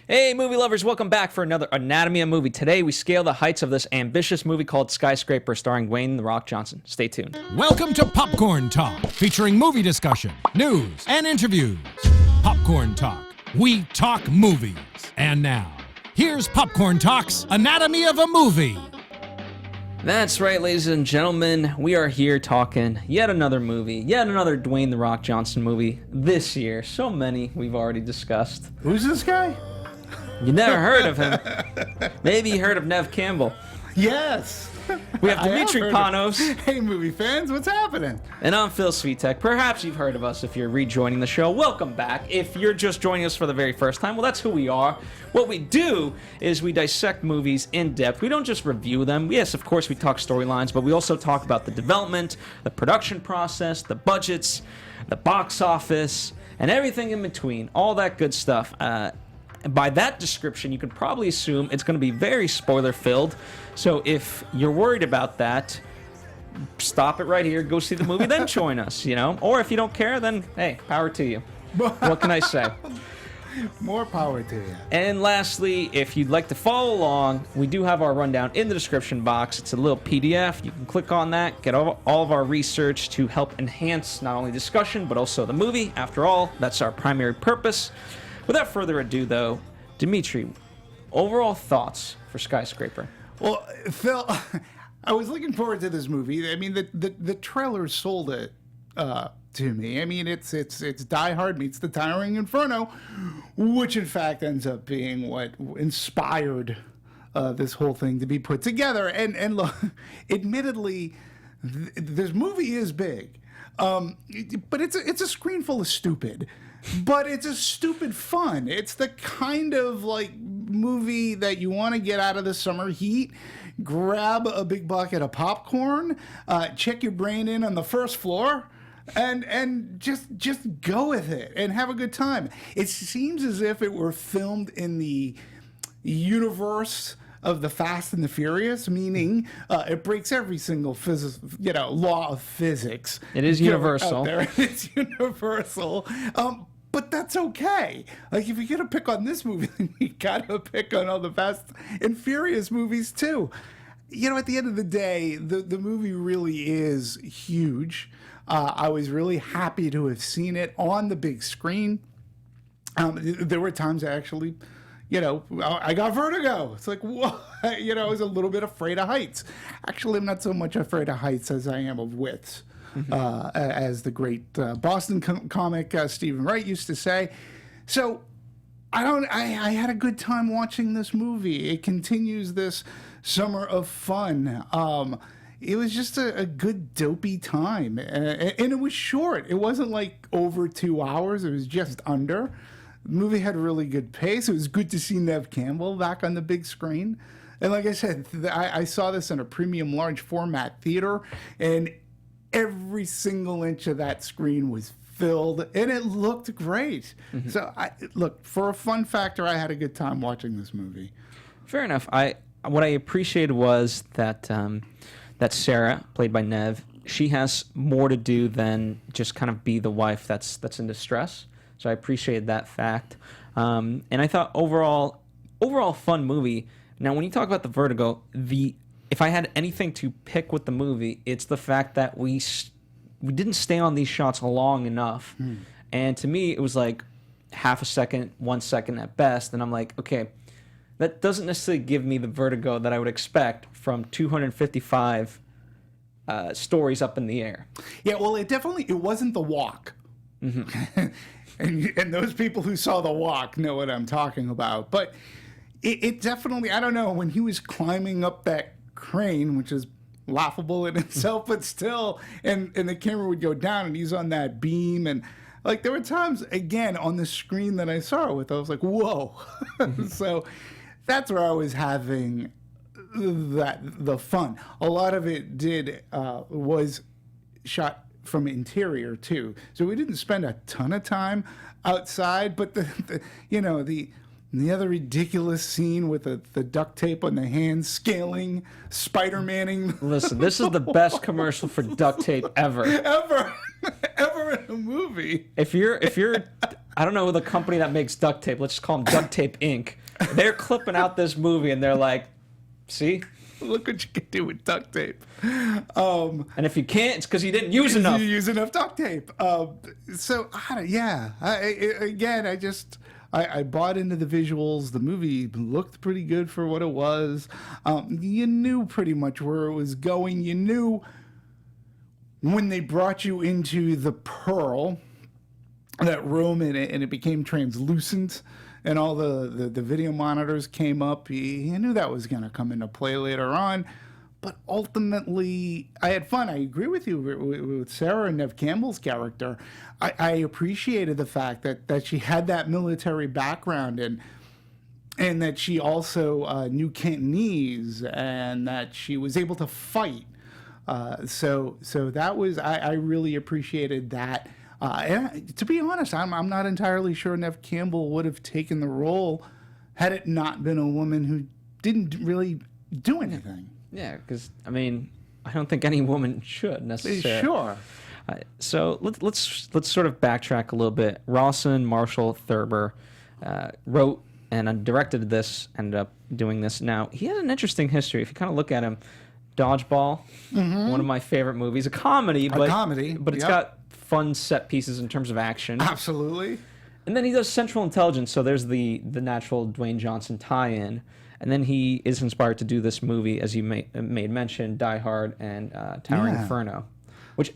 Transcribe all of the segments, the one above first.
Hey, movie lovers, welcome back for another Anatomy of Movie. Today, we scale the heights of this ambitious movie called Skyscraper, starring Dwayne "The Rock" Johnson. Stay tuned. Welcome to Popcorn Talk, featuring movie discussion, news, and interviews. Popcorn Talk. We talk movies. And now, here's Popcorn Talk's Anatomy of a Movie. That's right, ladies and gentlemen. We are here talking yet another movie, yet another Dwayne "The Rock" Johnson movie this year. So many we've already discussed. Who's this guy? You never heard of him. Maybe you heard of Nev Campbell. Yes. We have Demetri Panos. Hey, movie fans, what's happening? And I'm Phil Svitek. Perhaps you've heard of us if you're rejoining the show. Welcome back. If you're just joining us for the very first time, well, that's who we are. What we do is we dissect movies in depth. We don't just review them. Yes, of course, we talk storylines, but we also talk about the development, the production process, the budgets, the box office, and everything in between. All that good stuff. By that description, you can probably assume it's going to be very spoiler-filled. So if you're worried about that, stop it right here, go see the movie, then join us, you know? Or if you don't care, then, hey, power to you. What can I say? More power to you. And lastly, if you'd like to follow along, we do have our rundown in the description box. It's a little PDF. You can click on that, get all of our research to help enhance not only discussion, but also the movie. After all, that's our primary purpose. Without further ado, though, Demetri, overall thoughts for Skyscraper? Well, Phil, I was looking forward to this movie. I mean, the trailer sold it to me. I mean, it's Die Hard meets the Towering Inferno, which in fact ends up being what inspired this whole thing to be put together. And look, admittedly, this movie is big, but it's a screen full of stupid. But it's a stupid fun. It's the kind of like movie that you want to get out of the summer heat, grab a big bucket of popcorn, check your brain in on the first floor, and just go with it and have a good time. It seems as if it were filmed in the universe of the Fast and the Furious, meaning it breaks every single law of physics. It is universal. It's universal. But that's okay. Like, if you're going to pick on this movie, then you got to pick on all the Fast and Furious movies, too. You know, at the end of the day, the movie really is huge. I was really happy to have seen it on the big screen. There were times I actually, I got vertigo. It's like, whoa. I was a little bit afraid of heights. Actually, I'm not so much afraid of heights as I am of widths. As the great Boston comic Stephen Wright used to say. So I had a good time watching this movie. It continues this summer of fun. It was just a good dopey time, and it was short. It wasn't like over 2 hours. It was just under. The movie had really good pace. It was good to see Nev Campbell back on the big screen. And like I said, I saw this in a premium large format theater, and every single inch of that screen was filled, and it looked great. Mm-hmm. So, look, for a fun factor, I had a good time watching this movie. Fair enough. What I appreciated was that that Sarah, played by Nev, she has more to do than just kind of be the wife that's in distress. So I appreciated that fact. And I thought overall fun movie. Now, when you talk about the Vertigo, if I had anything to pick with the movie, it's the fact that we didn't stay on these shots long enough. And to me, it was like half a second, 1 second at best. And I'm like, okay, that doesn't necessarily give me the vertigo that I would expect from 255 stories up in the air. Yeah, well, it wasn't The Walk. Mm-hmm. and those people who saw The Walk know what I'm talking about. But it definitely, I don't know, when he was climbing up that crane, which is laughable in itself, but still, and the camera would go down and he's on that beam, and like there were times again on the screen that I saw it with, I was like, whoa. So that's where I was having the fun. A lot of it was shot from interior too, so we didn't spend a ton of time outside, but the other ridiculous scene with the duct tape on the hands, scaling, Spider-Manning. Listen, this is the best commercial for duct tape ever. ever in a movie. If you're I don't know the company that makes duct tape. Let's just call them Duct Tape Inc. They're clipping out this movie, and they're like, see? Look what you can do with duct tape. And if you can't, it's because you didn't use enough. You use enough duct tape. So, yeah. I bought into the visuals. The movie looked pretty good for what it was. You knew pretty much where it was going. You knew when they brought you into the Pearl, that room, and it became translucent, and all the video monitors came up. You knew that was going to come into play later on. But ultimately, I had fun. I agree with you with Sarah and Neve Campbell's character. I appreciated the fact that she had that military background, and that she also knew Cantonese, and that she was able to fight. So that was, I really appreciated that. And to be honest, I'm not entirely sure Neve Campbell would have taken the role had it not been a woman who didn't really do anything. Yeah, because, I mean, I don't think any woman should necessarily. Sure. So let's sort of backtrack a little bit. Rawson Marshall Thurber wrote and directed this, ended up doing this. Now, he had an interesting history. If you kind of look at him, Dodgeball, one of my favorite movies, a comedy, but it's got fun set pieces in terms of action. Absolutely. And then he does Central Intelligence, so there's the natural Dwayne Johnson tie-in. And then he is inspired to do this movie, as you made mention, Die Hard and Towering Inferno, which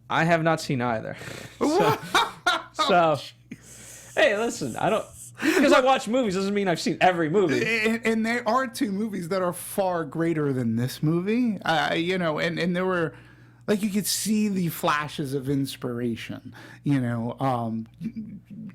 I have not seen either. So hey, listen, I don't... Because I watch movies doesn't mean I've seen every movie. And there are two movies that are far greater than this movie. And there were... Like, you could see the flashes of inspiration,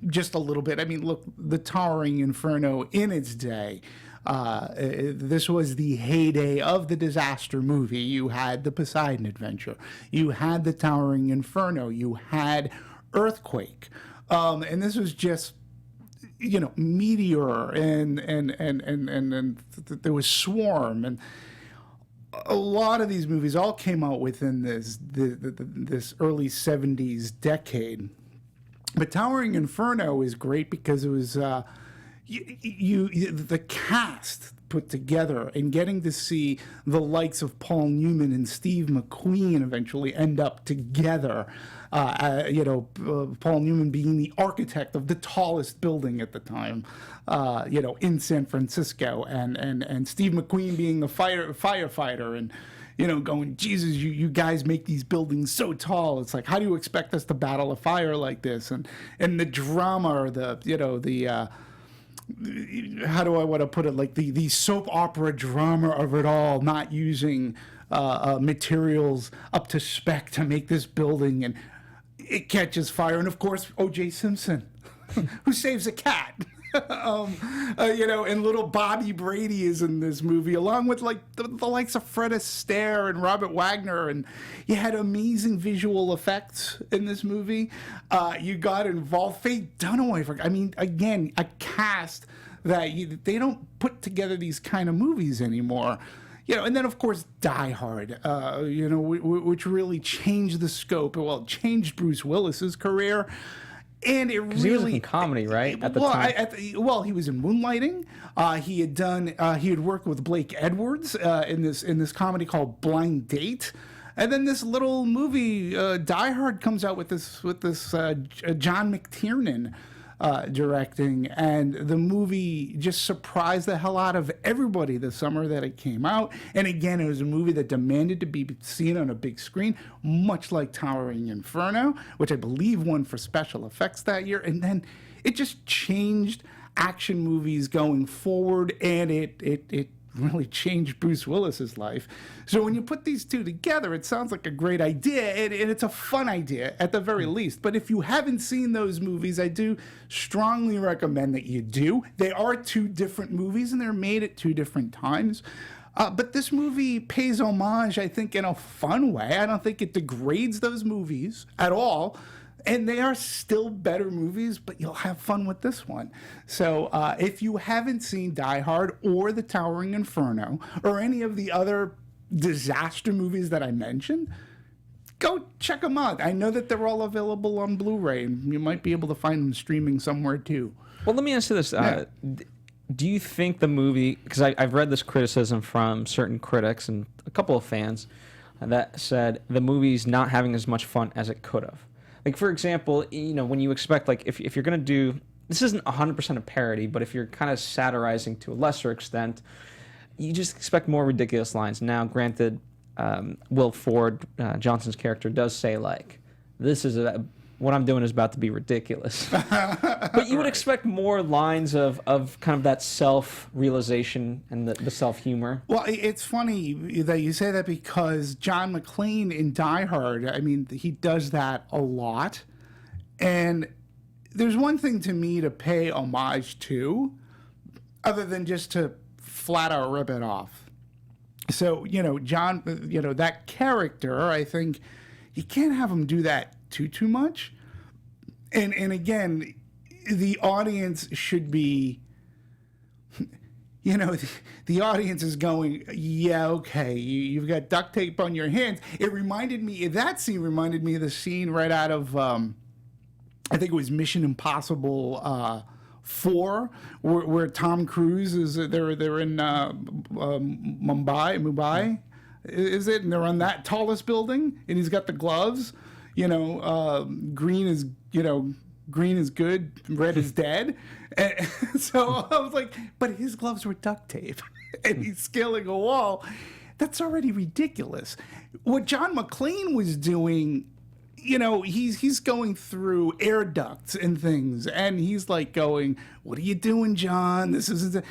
just a little bit. I mean, look, the Towering Inferno in its day, this was the heyday of the disaster movie. You had the Poseidon Adventure. You had the Towering Inferno. You had Earthquake. And this was just, Meteor, and there was Swarm, and a lot of these movies all came out within this early 70s decade. But Towering Inferno is great because it was the cast put together, and getting to see the likes of Paul Newman and Steve McQueen eventually end up together. Paul Newman being the architect of the tallest building at the time, in San Francisco, and Steve McQueen being the firefighter, and going, Jesus, you guys make these buildings so tall. It's like, how do you expect us to battle a fire like this? And the drama, or how do I want to put it? Like the soap opera drama of it all, not using materials up to spec to make this building, and it catches fire. And of course, O.J. Simpson, who saves a cat. And little Bobby Brady is in this movie, along with like the likes of Fred Astaire and Robert Wagner, and you had amazing visual effects in this movie. You got involved, Faye Dunaway. I mean, again, a cast that they don't put together these kind of movies anymore. And then of course Die Hard, which really changed the scope. Well, it changed Bruce Willis's career. And it really, he was in comedy, right? At the time. He was in Moonlighting. He had worked with Blake Edwards in this comedy called Blind Date. And then this little movie, Die Hard, comes out with this John McTiernan directing, and the movie just surprised the hell out of everybody the summer that it came out. And again, it was a movie that demanded to be seen on a big screen, much like Towering Inferno, which I believe won for special effects that year. And then it just changed action movies going forward, and it really changed Bruce Willis's life. So when you put these two together, it sounds like a great idea, and it's a fun idea at the very least. But if you haven't seen those movies, I do strongly recommend that you do. They are two different movies, and they're made at two different times. But this movie pays homage, I think, in a fun way. I don't think it degrades those movies at all. And they are still better movies, but you'll have fun with this one. So if you haven't seen Die Hard or The Towering Inferno or any of the other disaster movies that I mentioned, go check them out. I know that they're all available on Blu-ray, and you might be able to find them streaming somewhere too. Well, let me ask you this. Do you think the movie, because I've read this criticism from certain critics and a couple of fans that said the movie's not having as much fun as it could have. Like, for example, when you expect, like, if you're going to do, this isn't 100% a parody, but if you're kind of satirizing to a lesser extent, you just expect more ridiculous lines. Now, granted, Will Ford, Johnson's character, does say, like, what I'm doing is about to be ridiculous. But you would expect more lines of kind of that self-realization and the self-humor. Well, it's funny that you say that because John McClane in Die Hard, I mean, he does that a lot. And there's one thing to me to pay homage to, other than just to flat out rip it off. So, John, that character, I think you can't have him do that too much. And again, the audience should be, the audience is going, yeah, okay, you've got duct tape on your hands. That scene reminded me of the scene right out of, I think it was Mission Impossible 4, where Tom Cruise they're in Mumbai, is it? And they're on that tallest building, and he's got the gloves. Green is good, red is dead. And so I was like, but his gloves were duct tape, and he's scaling a wall. That's already ridiculous. What John McClane was doing, he's going through air ducts and things, and he's like going, "What are you doing, John? This isn't,"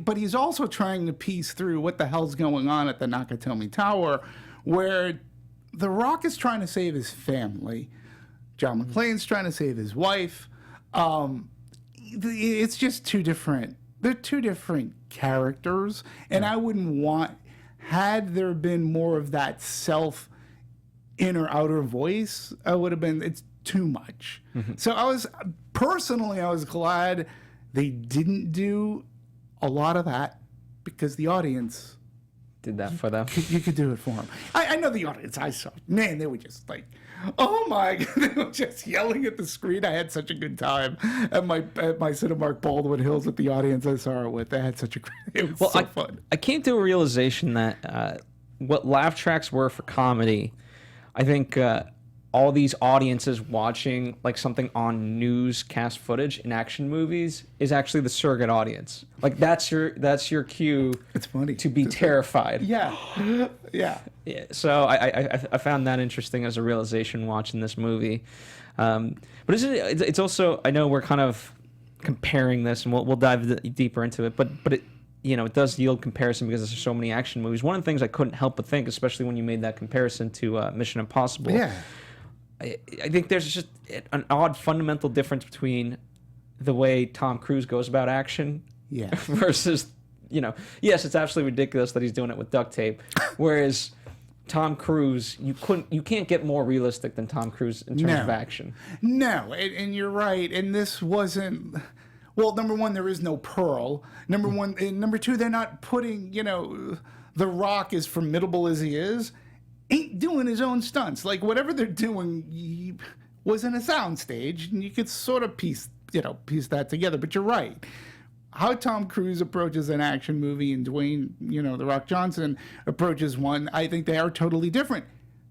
but he's also trying to piece through what the hell's going on at the Nakatomi Tower, where The Rock is trying to save his family. John McClane's trying to save his wife. It's just two different. They're two different characters, and I wouldn't want, had there been more of that inner outer voice, I would have been. It's too much. Mm-hmm. So I was glad they didn't do a lot of that, because the audience did that for them. You could do it for them. I know the audience. I saw. Man, they were just like, oh my God. They were just yelling at the screen. I had such a good time at my Cinemark Baldwin Hills with the audience I saw it with. I had such a great, it was so fun. I came to a realization that what laugh tracks were for comedy, I think all these audiences watching like something on newscast footage in action movies is actually the surrogate audience. Like that's your cue. It's funny to be terrified. Yeah. So I found that interesting as a realization watching this movie. But it's also, I know we're kind of comparing this, and we'll dive deeper into it. But it it does yield comparison because there's so many action movies. One of the things I couldn't help but think, especially when you made that comparison to Mission Impossible. Yeah. I think there's just an odd fundamental difference between the way Tom Cruise goes about action versus, yes, it's absolutely ridiculous that he's doing it with duct tape. Whereas Tom Cruise, you can't get more realistic than Tom Cruise in terms of action. No, and you're right. And this wasn't, well, number one, there is no Pearl. Number two, they're not putting, The Rock, as formidable as he is, ain't doing his own stunts. Like, whatever they're doing was in a soundstage, and you could sort of piece that together. But you're right. How Tom Cruise approaches an action movie and Dwayne, The Rock Johnson approaches one, I think they are totally different.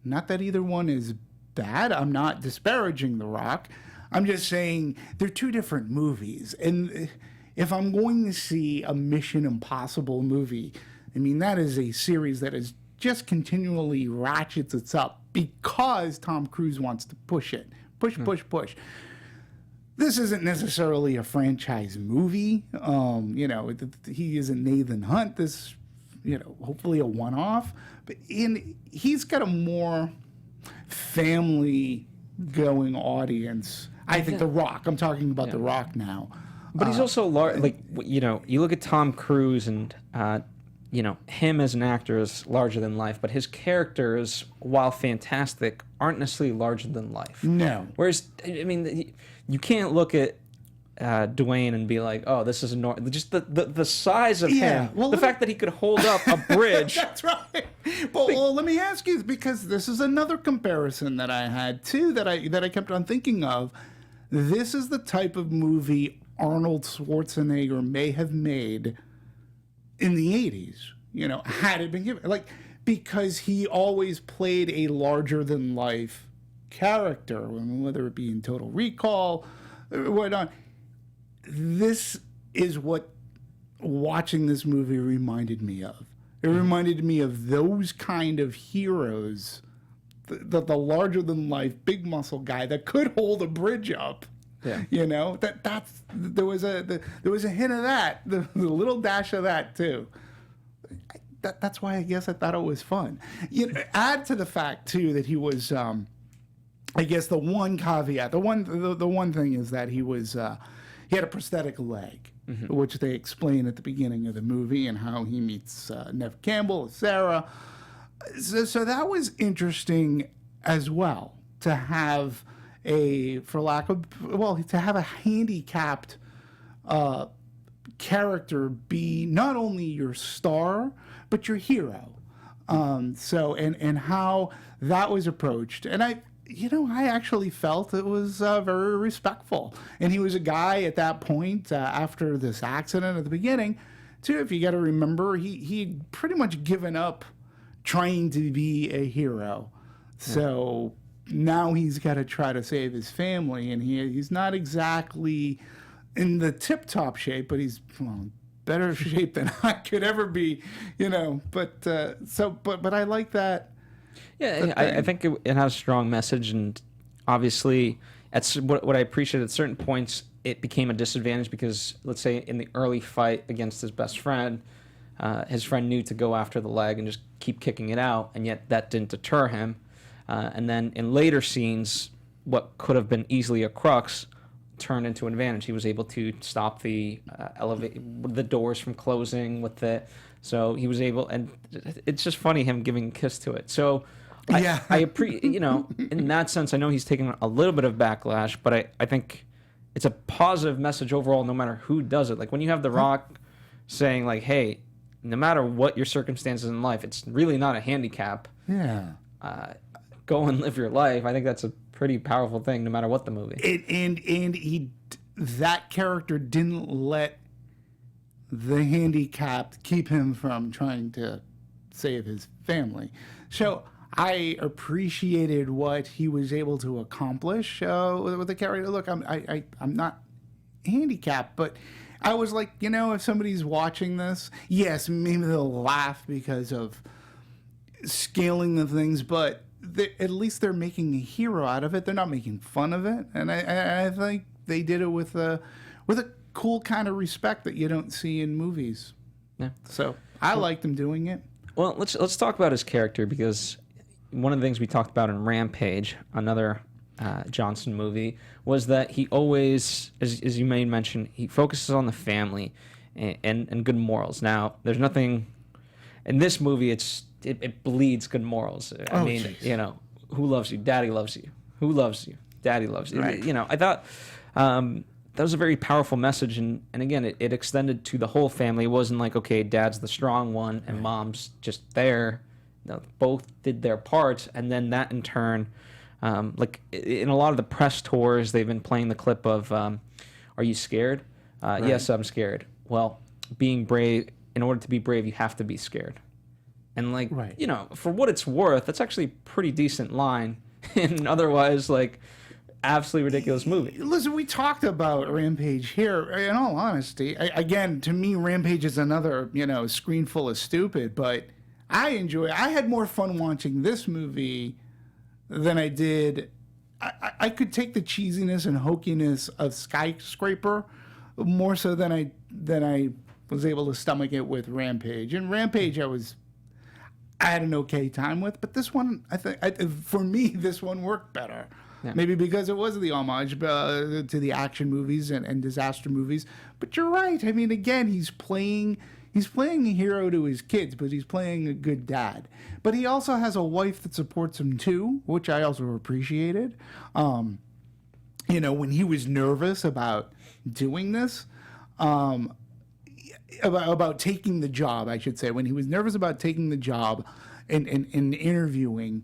Not that either one is bad. I'm not disparaging The Rock. I'm just saying they're two different movies. And if I'm going to see a Mission Impossible movie, I mean, that is a series that is just continually ratchets it up because Tom Cruise wants to push it. Push. This isn't necessarily a franchise movie. He isn't Nathan Hunt. This, hopefully a one-off. But he's got a more family-going audience. I think The Rock. I'm talking about The Rock now. But he's also large. Like, you look at Tom Cruise and him as an actor is larger than life, but his characters, while fantastic, aren't necessarily larger than life. No. Whereas, I mean, you can't look at Dwayne and be like, oh, this is just the size of Yeah, him. well, The let me- fact that he could hold up a bridge. That's right. Well, let me ask you, because this is another comparison that I had too, that I kept on thinking of. This is the type of movie Arnold Schwarzenegger may have made in the 80s, had it been given. Like, because he always played a larger than life character, whether it be in Total Recall or whatnot. This is what watching this movie reminded me of. It reminded me of those kind of heroes, the larger than life, big muscle guy that could hold a bridge up. Yeah. There was a hint of that, the little dash of that too. That's why I guess I thought it was fun. Add to the fact too that he was, I guess the one caveat, the one thing is that he had a prosthetic leg, which they explain at the beginning of the movie, and how he meets Neve Campbell, Sarah. So that was interesting as well, to have to have a handicapped character be not only your star but your hero. And how that was approached, and I actually felt it was very respectful. And he was a guy at that point, after this accident at the beginning, too, if you got to remember, he'd pretty much given up trying to be a hero. So now he's got to try to save his family, and he's not exactly in the tip-top shape, but he's better shape than I could ever be, But I like that. Yeah, I think it has a strong message, and obviously, what I appreciate at certain points, it became a disadvantage because, let's say, in the early fight against his best friend, his friend knew to go after the leg and just keep kicking it out, and yet that didn't deter him. And then in later scenes, what could have been easily a crux turned into an advantage. He was able to stop the the doors from closing with it. So he was able, and it's just funny him giving a kiss to it. So I appreciate, in that sense, I know he's taking a little bit of backlash, but I think it's a positive message overall, no matter who does it. Like when you have The Rock saying like, hey, no matter what your circumstances in life, it's really not a handicap. Yeah. Go and live your life. I think that's a pretty powerful thing, no matter what the movie. That character didn't let the handicap keep him from trying to save his family. So I appreciated what he was able to accomplish with the character. Look, I'm not handicapped, but I was like, if somebody's watching this, yes, maybe they'll laugh because of scaling the things, but at least they're making a hero out of it. They're not making fun of it, and I think they did it with a cool kind of respect that you don't see in movies. Yeah. So I liked him doing it. Well, let's talk about his character, because one of the things we talked about in Rampage, another Johnson movie, was that he always, as you may mention, he focuses on the family and good morals. Now, there's nothing in this movie. It bleeds good morals. I mean, geez. Who loves you? Daddy loves you. Who loves you? Daddy loves you. Right. I thought that was a very powerful message, and again, it extended to the whole family. It wasn't like, okay, dad's the strong one and mom's just there. No, both did their parts, and then that in turn, like in a lot of the press tours, they've been playing the clip of, "Are you scared?" Right. Yes, I'm scared. Well, being brave. In order to be brave, you have to be scared. And like, right. For what it's worth, that's actually a pretty decent line in otherwise like absolutely ridiculous movie. Listen, we talked about Rampage here. In all honesty, again, to me, Rampage is another screen full of stupid. But I had more fun watching this movie than I did. I could take the cheesiness and hokiness of Skyscraper more so than I was able to stomach it with Rampage. And Rampage, I had an okay time with, but this one, for me, this one worked better. Yeah. Maybe because it was the homage to the action movies and disaster movies. But you're right. I mean, again, he's playing a hero to his kids, but he's playing a good dad. But he also has a wife that supports him too, which I also appreciated. When he was nervous about doing this, about taking the job, I should say, when he was nervous about taking the job and interviewing,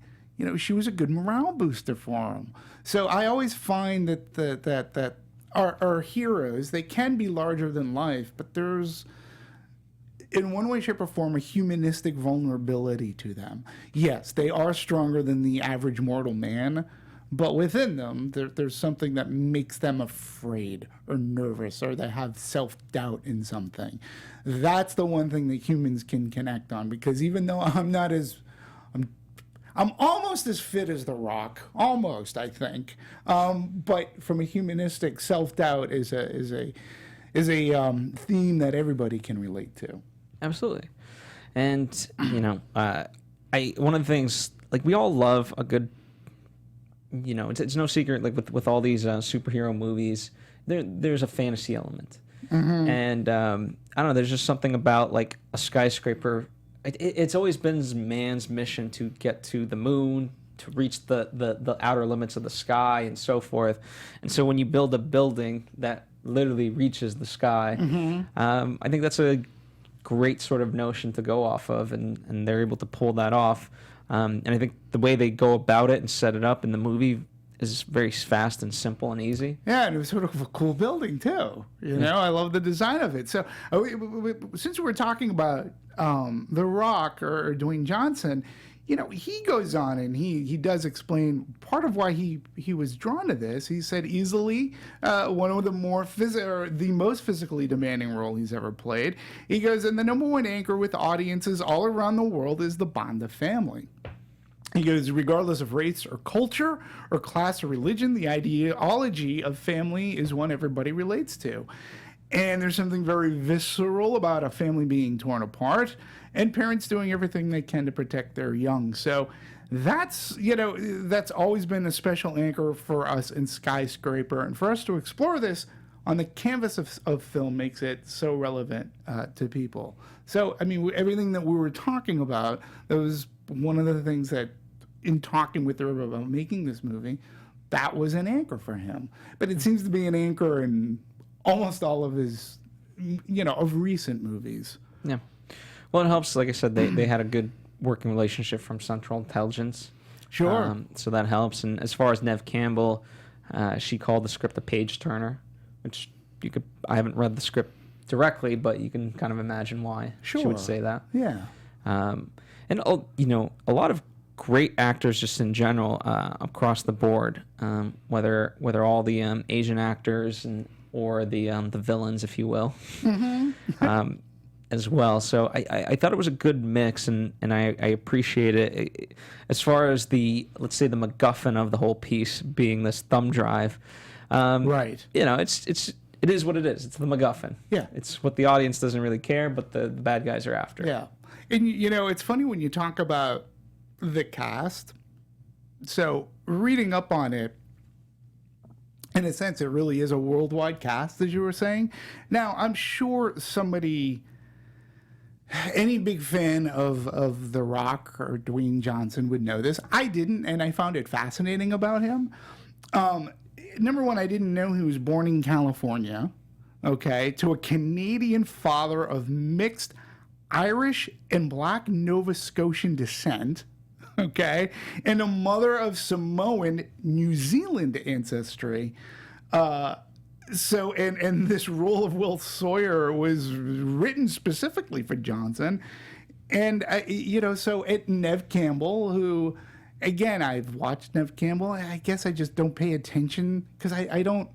she was a good morale booster for him. So I always find that our heroes, they can be larger than life, but there's, in one way, shape, or form, a humanistic vulnerability to them. Yes, they are stronger than the average mortal man, but within them, there's something that makes them afraid or nervous, or they have self-doubt in something. That's the one thing that humans can connect on, because even though I'm almost as fit as The Rock, almost, I think. But from a humanistic, self-doubt is a theme that everybody can relate to. Absolutely. And, one of the things, like, we all love a good, it's no secret, like, with all these superhero movies, there's a fantasy element. Mm-hmm. And, I don't know, there's just something about, like, a skyscraper. It's always been man's mission to get to the moon, to reach the outer limits of the sky, and so forth. And so when you build a building that literally reaches the sky, I think that's a great sort of notion to go off of, and they're able to pull that off. And I think the way they go about it and set it up in the movie is very fast and simple and easy. Yeah, and it was sort of a cool building too. I love the design of it. So since we're talking about The Rock or Dwayne Johnson, he goes on and he does explain part of why he was drawn to this. He said easily one of the most physically demanding role he's ever played. He goes, and the number one anchor with audiences all around the world is the bond of family. He goes, regardless of race or culture or class or religion, the ideology of family is one everybody relates to. And there's something very visceral about a family being torn apart and parents doing everything they can to protect their young. So that's always been a special anchor for us in Skyscraper. And for us to explore this on the canvas of film makes it so relevant to people. So, I mean, everything that we were talking about, that was one of the things that, in talking with Thurber about making this movie, that was an anchor for him. But it seems to be an anchor in almost all of his, of recent movies. Yeah. Well, it helps. Like I said, they had a good working relationship from Central Intelligence. Sure. So that helps. And as far as Neve Campbell, she called the script a page turner, which I haven't read the script directly, but you can kind of imagine why she would say that. Yeah. And a lot of great actors just in general across the board, whether all the Asian actors or the villains, if you will, as well. So I thought it was a good mix, and I appreciate it. As far as let's say the MacGuffin of the whole piece being this thumb drive, right? It is what it is. It's the MacGuffin. Yeah, it's what the audience doesn't really care, but the bad guys are after. Yeah, and it's funny when you talk about the cast. So reading up on it, in a sense, it really is a worldwide cast, as you were saying. Now, I'm sure any big fan of The Rock or Dwayne Johnson would know this. I didn't, and I found it fascinating about him. Number one, I didn't know he was born in California, to a Canadian father of mixed Irish and Black Nova Scotian descent, and a mother of Samoan New Zealand ancestry. So, and this role of Will Sawyer was written specifically for Johnson. And, so Neve Campbell, who, again, I've watched Neve Campbell. I guess I just don't pay attention because it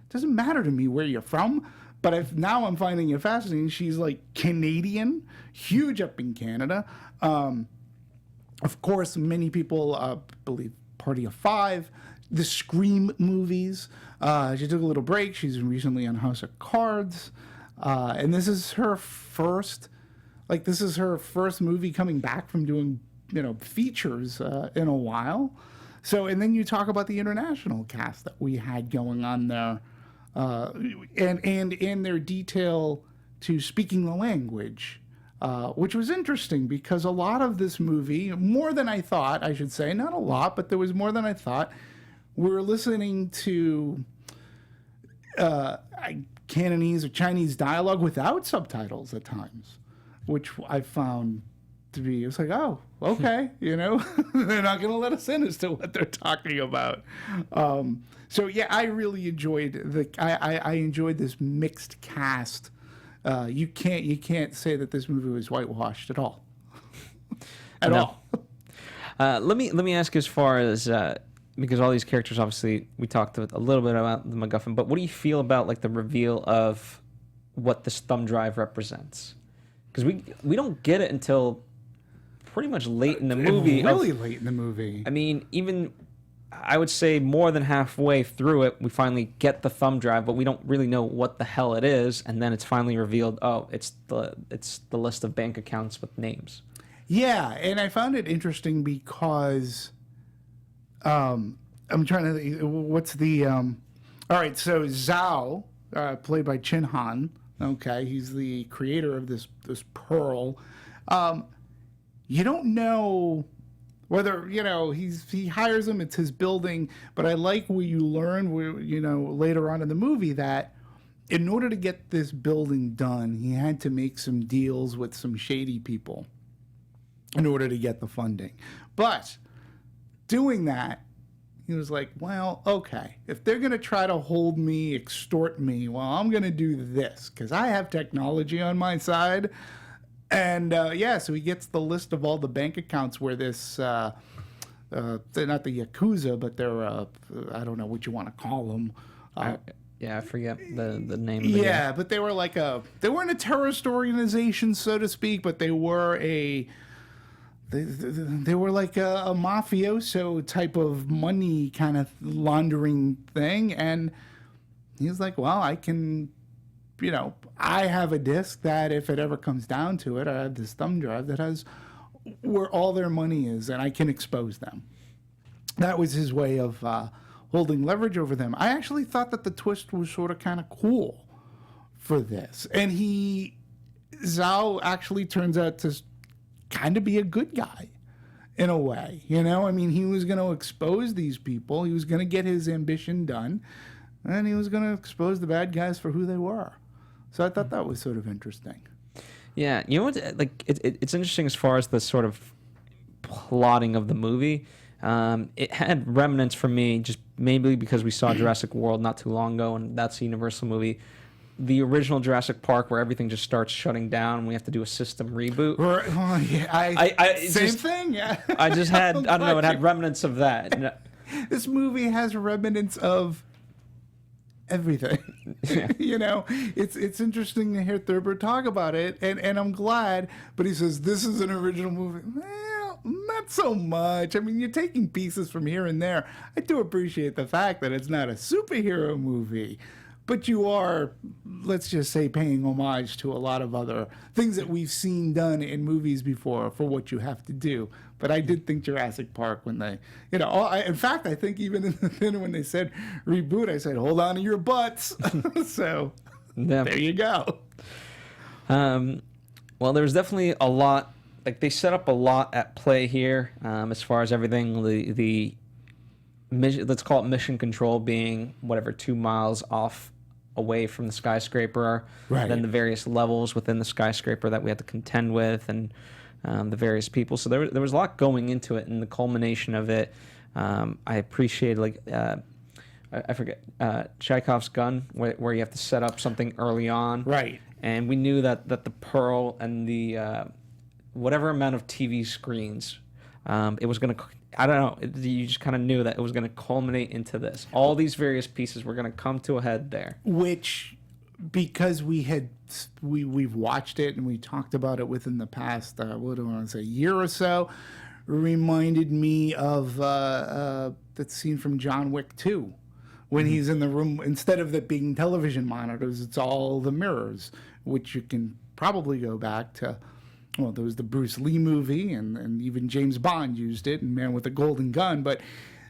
doesn't matter to me where you're from. But now I'm finding it fascinating. She's like Canadian, huge up in Canada. Of course, many people believe Party of Five, the Scream movies. She took a little break. She's recently on House of Cards. And this is her first movie coming back from doing, features in a while. So, and then you talk about the international cast that we had going on there. And their detail to speaking the language, which was interesting because a lot of this movie, more than I thought, I should say, not a lot, but there was more than I thought, we're listening to, I Cantonese or Chinese dialogue without subtitles at times, which I found to be, it was like, oh, okay, you know, they're not going to let us in as to what they're talking about. So yeah, I really enjoyed I enjoyed this mixed cast. You can't say that this movie was whitewashed at all. At all. Let me ask, as far as because all these characters, obviously, we talked a little bit about the MacGuffin, but what do you feel about like the reveal of what this thumb drive represents? Because we don't get it until pretty much late in the movie. Really late in the movie. I mean, even I would say more than halfway through it, we finally get the thumb drive, but we don't really know what the hell it is, and then it's finally revealed. Oh, it's the list of bank accounts with names. Yeah, and I found it interesting because I'm trying to. What's the? All right, so Zhao, played by Chin Han. Okay, he's the creator of this pearl. You don't know whether, you know, he hires him, it's his building, but I like what you learn, you know, later on in the movie, that in order to get this building done, he had to make some deals with some shady people in order to get the funding. But doing that, he was like, well, okay, if they're going to try to hold me, extort me, well, I'm going to do this because I have technology on my side. And yeah, so he gets the list of all the bank accounts where this, they're not the Yakuza, but they're, I don't know what you want to call them. Yeah, I forget the name. Yeah, but they were like they weren't a terrorist organization, so to speak, but they were they were like a mafioso type of money kind of laundering thing. And he's like, well, I can, you know, I have a disk that if it ever comes down to it, I have this thumb drive that has where all their money is, and I can expose them. That was his way of holding leverage over them. I actually thought that the twist was sort of kind of cool for this. And Zhao actually turns out to kind of be a good guy in a way. You know, I mean, he was going to expose these people. He was going to get his ambition done, and he was going to expose the bad guys for who they were. So I thought that was sort of interesting. Yeah, you know what? Like, it's interesting as far as the sort of plotting of the movie. It had remnants for me, just maybe because we saw Jurassic World not too long ago, and that's a Universal movie. The original Jurassic Park, where everything just starts shutting down, and we have to do a system reboot. Oh, yeah, same thing. Yeah, I just had, I don't know, it had remnants of that. This movie has remnants of everything. Yeah. You know, it's interesting to hear Thurber talk about it, and I'm glad, but he says this is an original movie. Well, not so much. I mean, you're taking pieces from here and there. I do appreciate the fact that it's not a superhero movie, but you are, let's just say, paying homage to a lot of other things that we've seen done in movies before for what you have to do. But I did think Jurassic Park, when they, you know, in fact, I think even in the theater when they said reboot, I said, hold on to your butts. So there you go. Well, there's definitely a lot, like they set up a lot at play here, as far as everything, the mission, let's call it mission control, being whatever 2 miles off away from the skyscraper, right. Then the various levels within the skyscraper that we had to contend with, and the various people. So there was a lot going into it, and the culmination of it, I appreciated, like, I forget, Chekhov's gun, where you have to set up something early on. Right. And we knew that the Pearl and the whatever amount of TV screens, it was going to, I don't know, you just kind of knew that it was going to culminate into this. All these various pieces were going to come to a head there. Which, because we've watched it and we talked about it within the past, what do I want to say, year or so, reminded me of that scene from John Wick 2. When he's in the room, instead of it being television monitors, it's all the mirrors, which you can probably go back to, well, there was the Bruce Lee movie, and even James Bond used it, and Man with the Golden Gun. But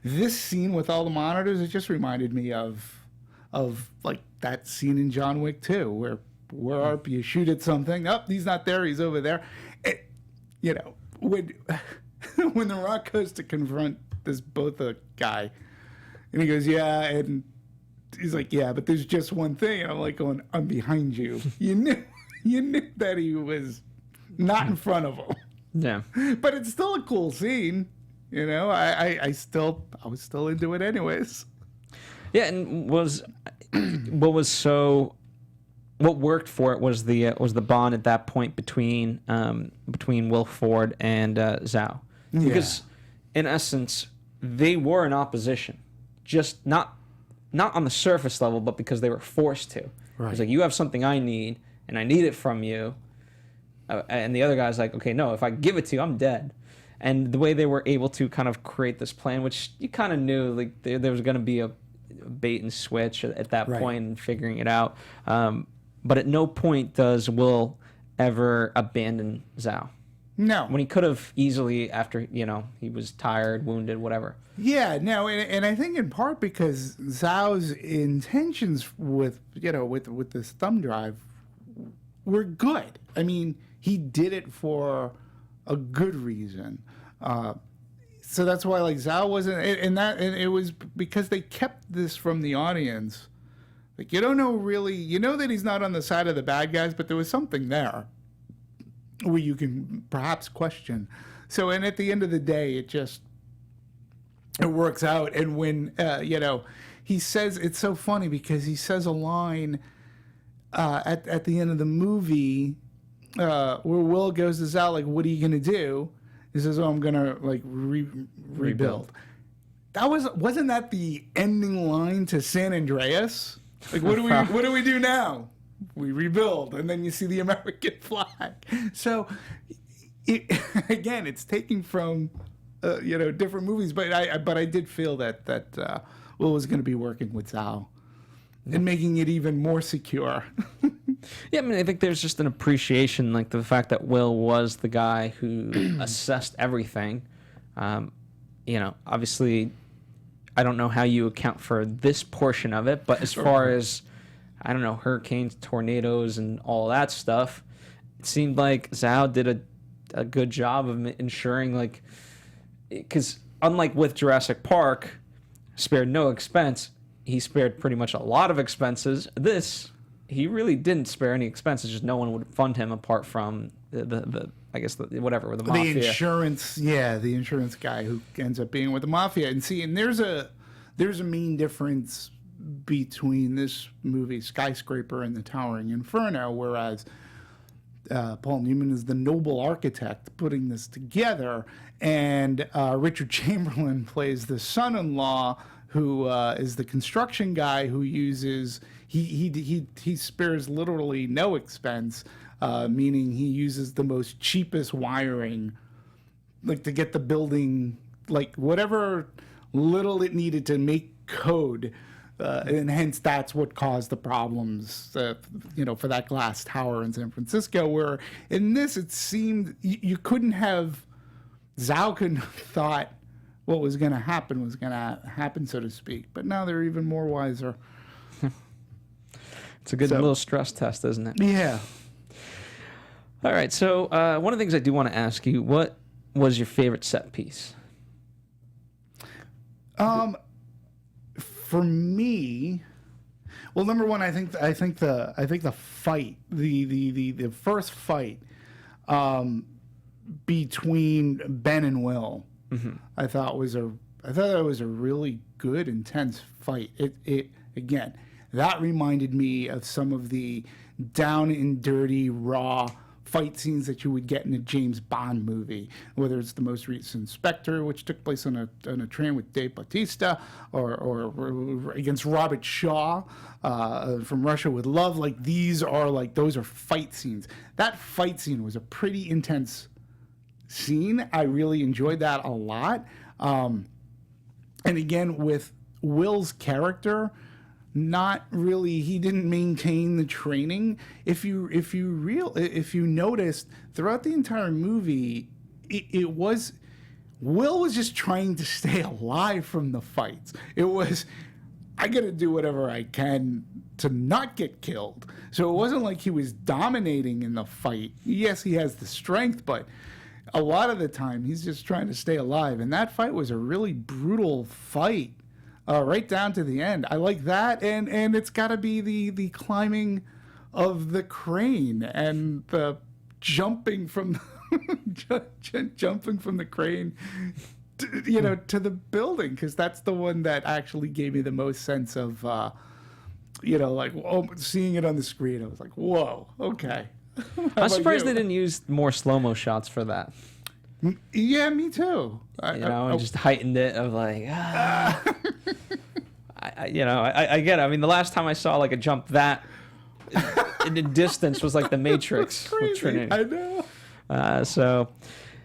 this scene with all the monitors, it just reminded me of like that scene in John Wick 2, where you shoot at something, oh, he's not there, he's over there. You know, when The Rock goes to confront this Botha guy, and he goes, yeah, and he's like, yeah, but there's just one thing. And I'm like going, I'm behind you. You knew that he was not in front of him. Yeah. But it's still a cool scene. You know, I was still into it anyways. Yeah, and what worked for it was the bond at that point between Will Ford and Zhao, because in essence they were in opposition, just not on the surface level, but because they were forced to. Right. It's like, you have something I need, and I need it from you, and the other guy's like, okay, no, if I give it to you, I'm dead. And the way they were able to kind of create this plan, which you kind of knew, like there was going to be a bait and switch at that point and figuring it out. But at no point does Will ever abandon Zhao. No. When he could have easily, after, he was tired, wounded, whatever. Yeah, no, and I think in part because Zhao's intentions with this thumb drive were good. I mean, he did it for a good reason. So that's why, like, Zhao wasn't, and it was because they kept this from the audience. Like, you don't know really, you know that he's not on the side of the bad guys, but there was something there where you can perhaps question. So, and at the end of the day, it works out. And when, he says, it's so funny because he says a line at the end of the movie where Will goes to Zhao, like, what are you going to do? He says, oh, I'm going to, like, rebuild. Wasn't that the ending line to San Andreas? Like, what do we do now? We rebuild, and then you see the American flag. So, again, it's taken from different movies, but I did feel that Will was going to be working with Zhao and making it even more secure. Yeah, I mean, I think there's just an appreciation, like the fact that Will was the guy who assessed everything. Obviously, I don't know how you account for this portion of it, but as far as, I don't know, hurricanes, tornadoes, and all that stuff, it seemed like Zhao did a good job of ensuring, like, because unlike with Jurassic Park, spared no expense, he spared pretty much a lot of expenses. He really didn't spare any expenses, just no one would fund him apart from the mafia. The insurance guy who ends up being with the mafia. And there's a main difference between this movie, Skyscraper, and The Towering Inferno, whereas Paul Newman is the noble architect putting this together, and Richard Chamberlain plays the son-in-law who is the construction guy who uses he spares literally no expense, meaning he uses the most cheapest wiring, like, to get the building, like, whatever little it needed to make code, and hence that's what caused the problems, for that glass tower in San Francisco. Where in this, it seemed you couldn't have, Zhao couldn't have thought what was going to happen, so to speak. But now they're even more wiser. It's a good little stress test, isn't it? Yeah. All right. So one of the things I do want to ask you, what was your favorite set piece? For me, well, number one, I think the fight, the first fight, between Ben and Will, I thought it was a really good, intense fight. It again, that reminded me of some of the down and dirty, raw fight scenes that you would get in a James Bond movie, whether it's the most recent Spectre, which took place on a train with Dave Bautista, or against Robert Shaw from Russia with Love. Like, those are fight scenes. That fight scene was a pretty intense scene. I really enjoyed that a lot. And again, with Will's character, not really, he didn't maintain the training. If you noticed throughout the entire movie, Will was just trying to stay alive from the fights. It was, I gotta do whatever I can to not get killed. So it wasn't like he was dominating in the fight. Yes, he has the strength, but a lot of the time he's just trying to stay alive. And that fight was a really brutal fight. right down to the end. I like that, and it's got to be the climbing of the crane and the jumping from jumping from the crane, to the building, because that's the one that actually gave me the most sense of, seeing it on the screen. I was like, whoa, okay. I'm surprised they didn't use more slow-mo shots for that. Yeah, me too. And just heightened it of like, I get it. I mean, the last time I saw like a jump that in the distance was like the Matrix. With Trinity. I know. So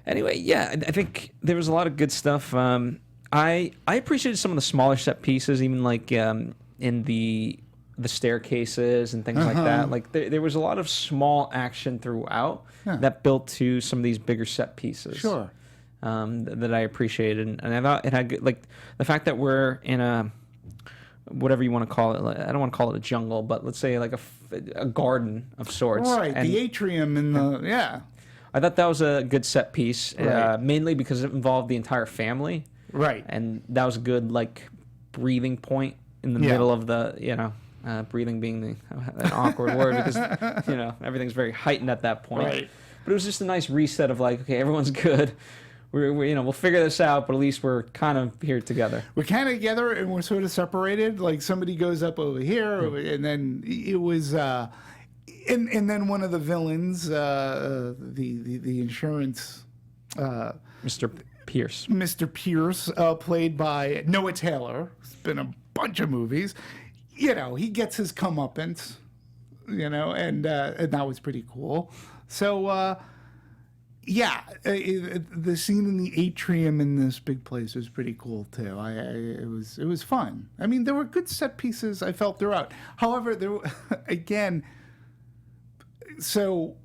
anyway, yeah, I think there was a lot of good stuff. I appreciated some of the smaller set pieces, even like in the staircases and things like that. Like there was a lot of small action throughout that built to some of these bigger set pieces. Sure. That I appreciated, and I thought it had good, like the fact that we're in a whatever you want to call it. I don't want to call it a jungle, but let's say like a garden of sorts. Right. And the atrium and the I thought that was a good set piece, Right. mainly because it involved the entire family. Right. And that was a good like breathing point in the middle of the breathing being an awkward word because everything's very heightened at that point. Right. But it was just a nice reset of like, okay, everyone's good. We'll figure this out, but at least we're kind of here together. We're kind of together and we're sort of separated. Like somebody goes up over here, and then it was, and then one of the villains, the insurance, Mr. Pierce. Mr. Pierce, played by Noah Taylor. It's been a bunch of movies. He gets his comeuppance, and that was pretty cool. So. The scene in the atrium in this big place was pretty cool too. It was fun. I mean, there were good set pieces I felt throughout. However, there again. So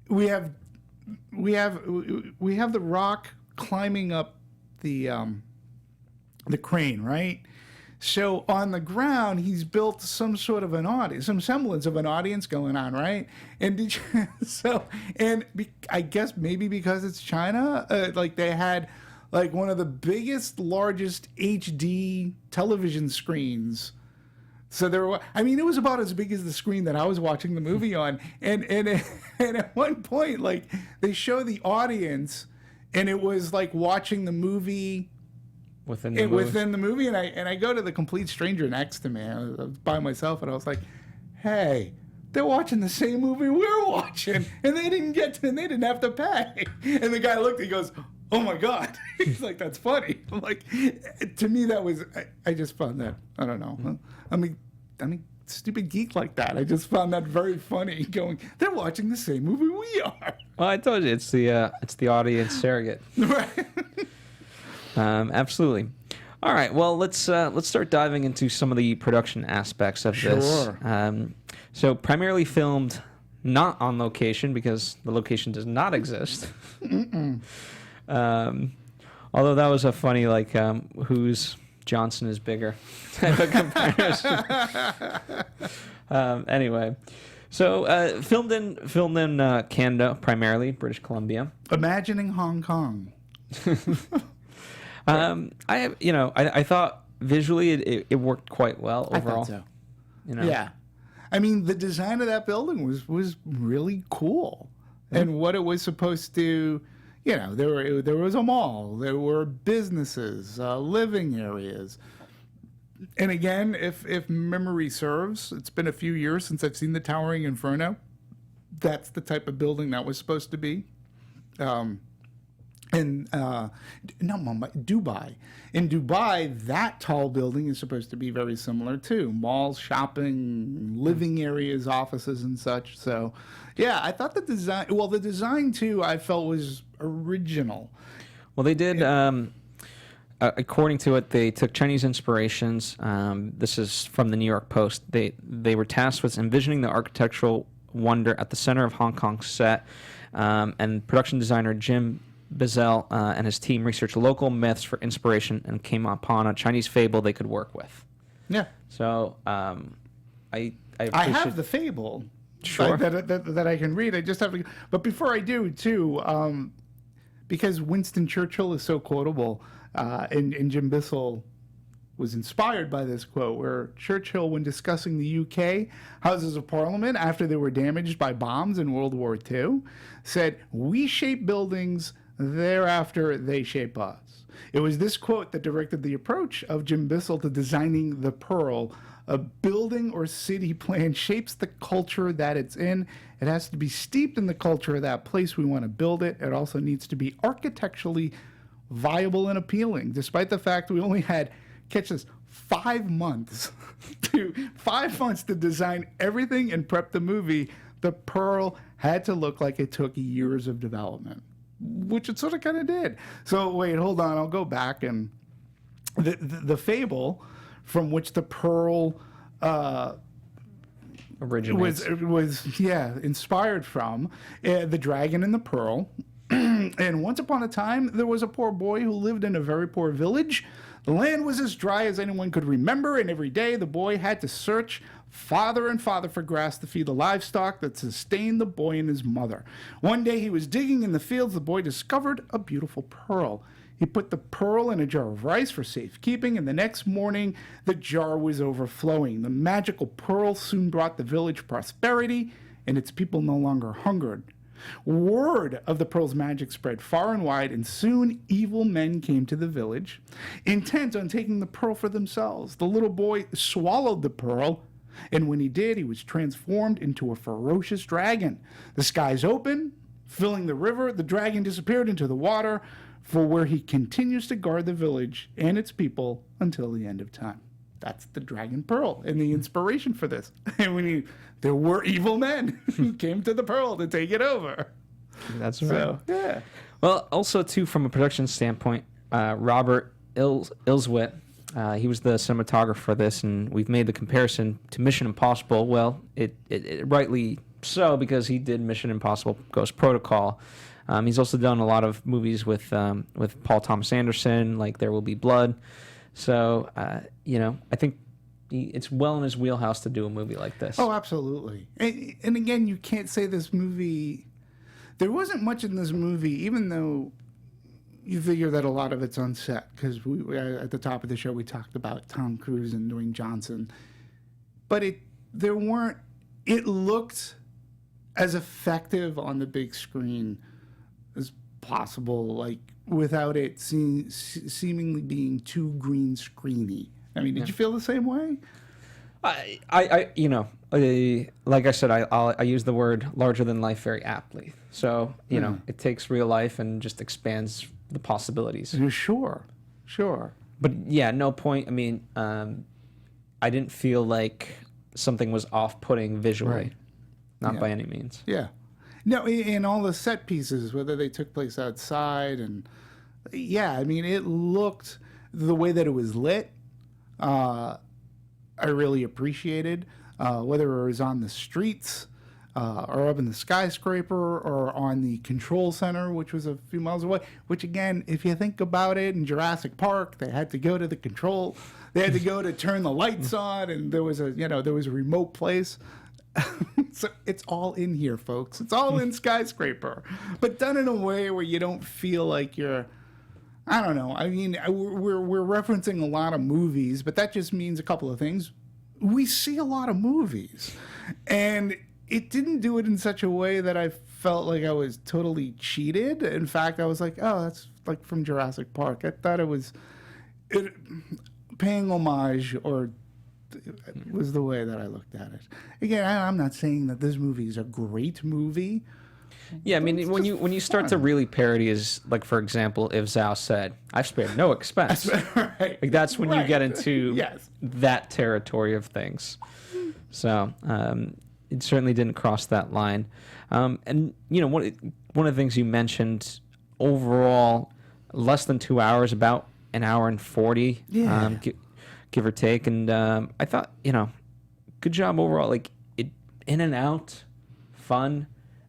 we have the Rock climbing up the crane, right? So on the ground, he's built some sort of an audience, some semblance of an audience going on, right? And I guess maybe because it's China, like they had like one of the biggest, largest HD television screens. So it was about as big as the screen that I was watching the movie on. And at one point, like they show the audience, and it was like watching the movie. Within the movie, and I go to the complete stranger next to me. I was by myself, and I was like, "Hey, they're watching the same movie we're watching, and they didn't have to pay." And the guy looked, he goes, "Oh my god!" He's like, "That's funny." I'm like, to me, that was I just found that, I don't know. I mean, stupid geek like that. I just found that very funny. Going, they're watching the same movie we are. Well, I told you it's the audience surrogate. Right. Absolutely. All right. Well, let's start diving into some of the production aspects of this. So primarily filmed not on location because the location does not exist. Although that was a funny whose Johnson is bigger type of comparison. Anyway. So filmed in Canada primarily, British Columbia. Imagining Hong Kong. I thought visually it worked quite well overall. I thought so. Yeah. I mean, the design of that building was really cool. And what it was supposed to, there was a mall, there were businesses, living areas. And again, if memory serves, it's been a few years since I've seen the Towering Inferno. That's the type of building that was supposed to be. Dubai. In Dubai, that tall building is supposed to be very similar too. Malls, shopping, living areas, offices, and such. So, yeah, I thought the design too, I felt was original. Well, they did. According to it, they took Chinese inspirations. This is from the New York Post. They were tasked with envisioning the architectural wonder at the center of Hong Kong's set, and production designer Jim Bizel and his team researched local myths for inspiration and came upon a Chinese fable they could work with. Yeah. So I have the fable. Sure. That I can read. I just have to. But before I do, too, because Winston Churchill is so quotable, and Jim Bissell was inspired by this quote where Churchill, when discussing the UK Houses of Parliament after they were damaged by bombs in World War II, said, "We shape buildings, thereafter they shape us." It was this quote that directed the approach of Jim Bissell to designing the Pearl. A building or city plan shapes the culture that it's in. It has to be steeped in the culture of that place we want to build it. It also needs to be architecturally viable and appealing, despite the fact we only had, catch this, 5 months to design everything and prep the movie. The Pearl had to look like it took years of development, which it sort of kind of did. So wait, hold on, I'll go back. And the fable from which the Pearl Originates. was inspired from, The Dragon and the Pearl. And once upon a time, there was a poor boy who lived in a very poor village. The land was as dry as anyone could remember, and every day the boy had to search farther and farther for grass to feed the livestock that sustained the boy and his mother. One day he was digging in the fields. The boy discovered a beautiful pearl. He put the pearl in a jar of rice for safekeeping, and the next morning the jar was overflowing. The magical pearl soon brought the village prosperity, and its people no longer hungered. Word of the pearl's magic spread far and wide, and soon evil men came to the village, intent on taking the pearl for themselves. The little boy swallowed the pearl, and when he did, he was transformed into a ferocious dragon. The skies opened, filling the river. The dragon disappeared into the water, for where he continues to guard the village and its people until the end of time. That's the Dragon Pearl and the inspiration for this. And there were evil men who came to the Pearl to take it over. That's right. So, yeah. Well, also, too, from a production standpoint, Robert Ilswit, he was the cinematographer for this, and we've made the comparison to Mission Impossible. Well, it rightly so, because he did Mission Impossible Ghost Protocol. He's also done a lot of movies with Paul Thomas Anderson, like There Will Be Blood. So, I think it's well in his wheelhouse to do a movie like this. Oh, absolutely. And again, you can't say this movie... There wasn't much in this movie, even though you figure that a lot of it's on set, because at the top of the show we talked about Tom Cruise and Dwayne Johnson. But it looked as effective on the big screen as possible, like without it seemingly being too green screeny. I mean, did you feel the same way? Like I said, I use the word larger than life very aptly. So, it takes real life and just expands the possibilities. Sure. But yeah, no point. I mean, I didn't feel like something was off-putting visually. Right. Not by any means. Yeah. No, in all the set pieces, whether they took place outside, and I mean, it looked, the way that it was lit, I really appreciated, whether it was on the streets, or up in the skyscraper, or on the control center, which was a few miles away, which again, if you think about it, in Jurassic Park, they had to go to the control, they had to go to turn the lights on, and there was a remote place. So it's all in here, folks. It's all in Skyscraper, but done in a way where you don't feel like you're, I don't know. I mean, we're referencing a lot of movies, but that just means a couple of things. We see a lot of movies, and it didn't do it in such a way that I felt like I was totally cheated. In fact, I was like, oh, that's like from Jurassic Park. I thought it was paying homage, or was the way that I looked at it. Again, I'm not saying that this movie is a great movie. Yeah, I mean, when you start to really parody, is like, for example, if Zhao said, "I've spared no expense," right. Like that's when you get into Yes. that territory of things. So it certainly didn't cross that line. And one of the things you mentioned, overall, less than 2 hours, about an hour and 40. Yeah. Give or take, and I thought, good job overall. Like, it in and out, fun.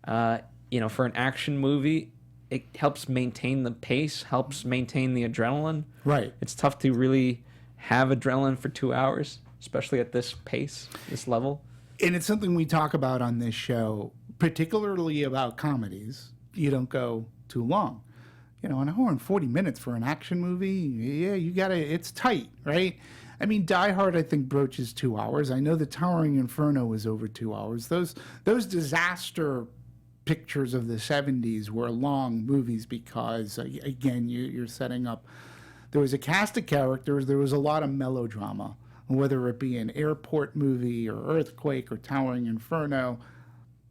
For an action movie, it helps maintain the pace, helps maintain the adrenaline. Right. It's tough to really have adrenaline for 2 hours, especially at this pace, this level. And it's something we talk about on this show, particularly about comedies. You don't go too long. an hour and 40 minutes for an action movie, yeah, it's tight, right? I mean, Die Hard, I think, broaches 2 hours. I know the Towering Inferno was over 2 hours. Those disaster pictures of the 70s were long movies because, again, you're setting up. There was a cast of characters. There was a lot of melodrama, whether it be an airport movie or Earthquake or Towering Inferno.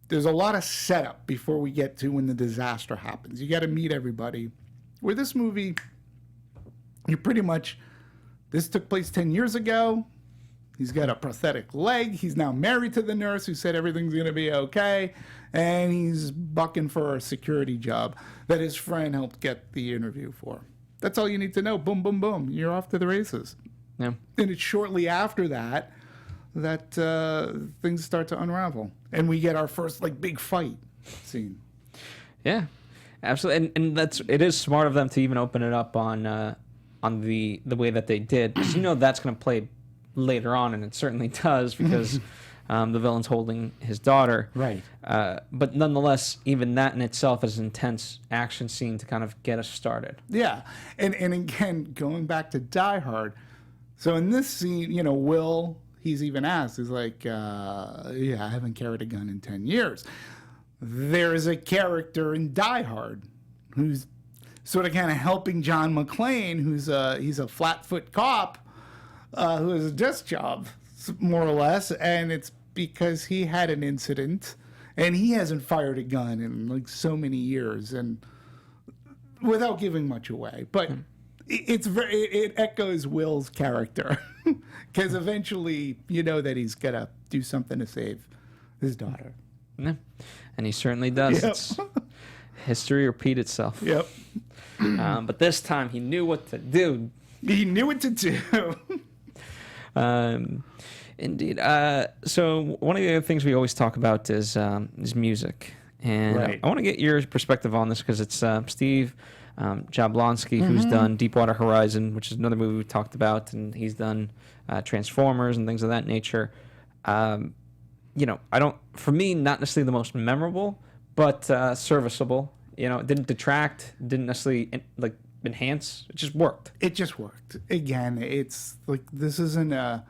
There's a lot of setup before we get to when the disaster happens. You got to meet everybody. Where this movie, you pretty much, this took place 10 years ago. He's got a prosthetic leg. He's now married to the nurse who said everything's going to be okay. And he's bucking for a security job that his friend helped get the interview for. That's all you need to know. Boom, boom, boom. You're off to the races. Yeah. And it's shortly after that things start to unravel. And we get our first, big fight scene. Yeah, absolutely. And it is smart of them to even open it up on the way that they did. Because that's going to play later on, and it certainly does, because the villain's holding his daughter. Right. But nonetheless, even that in itself is an intense action scene to kind of get us started. Yeah. And again, going back to Die Hard, so in this scene, Will, he's even asked, he's like, I haven't carried a gun in 10 years. There is a character in Die Hard who's sort of kind of helping John McClane, he's a flat-foot cop who has a desk job, more or less, and it's because he had an incident, and he hasn't fired a gun in so many years, and without giving much away, but it echoes Will's character, because eventually that he's gonna do something to save his daughter. Yeah. And he certainly does. Yep. It's history repeat itself. Yep. But this time he knew what to do. He knew what to do. Indeed. So one of the other things we always talk about is music, and Right. I want to get your perspective on this because it's Steve Jablonski who's done Deepwater Horizon, which is another movie we talked about, and he's done Transformers and things of that nature. For me, not necessarily the most memorable, but serviceable. It didn't detract, didn't necessarily enhance. It just worked. It just worked. Again, it's this isn't a.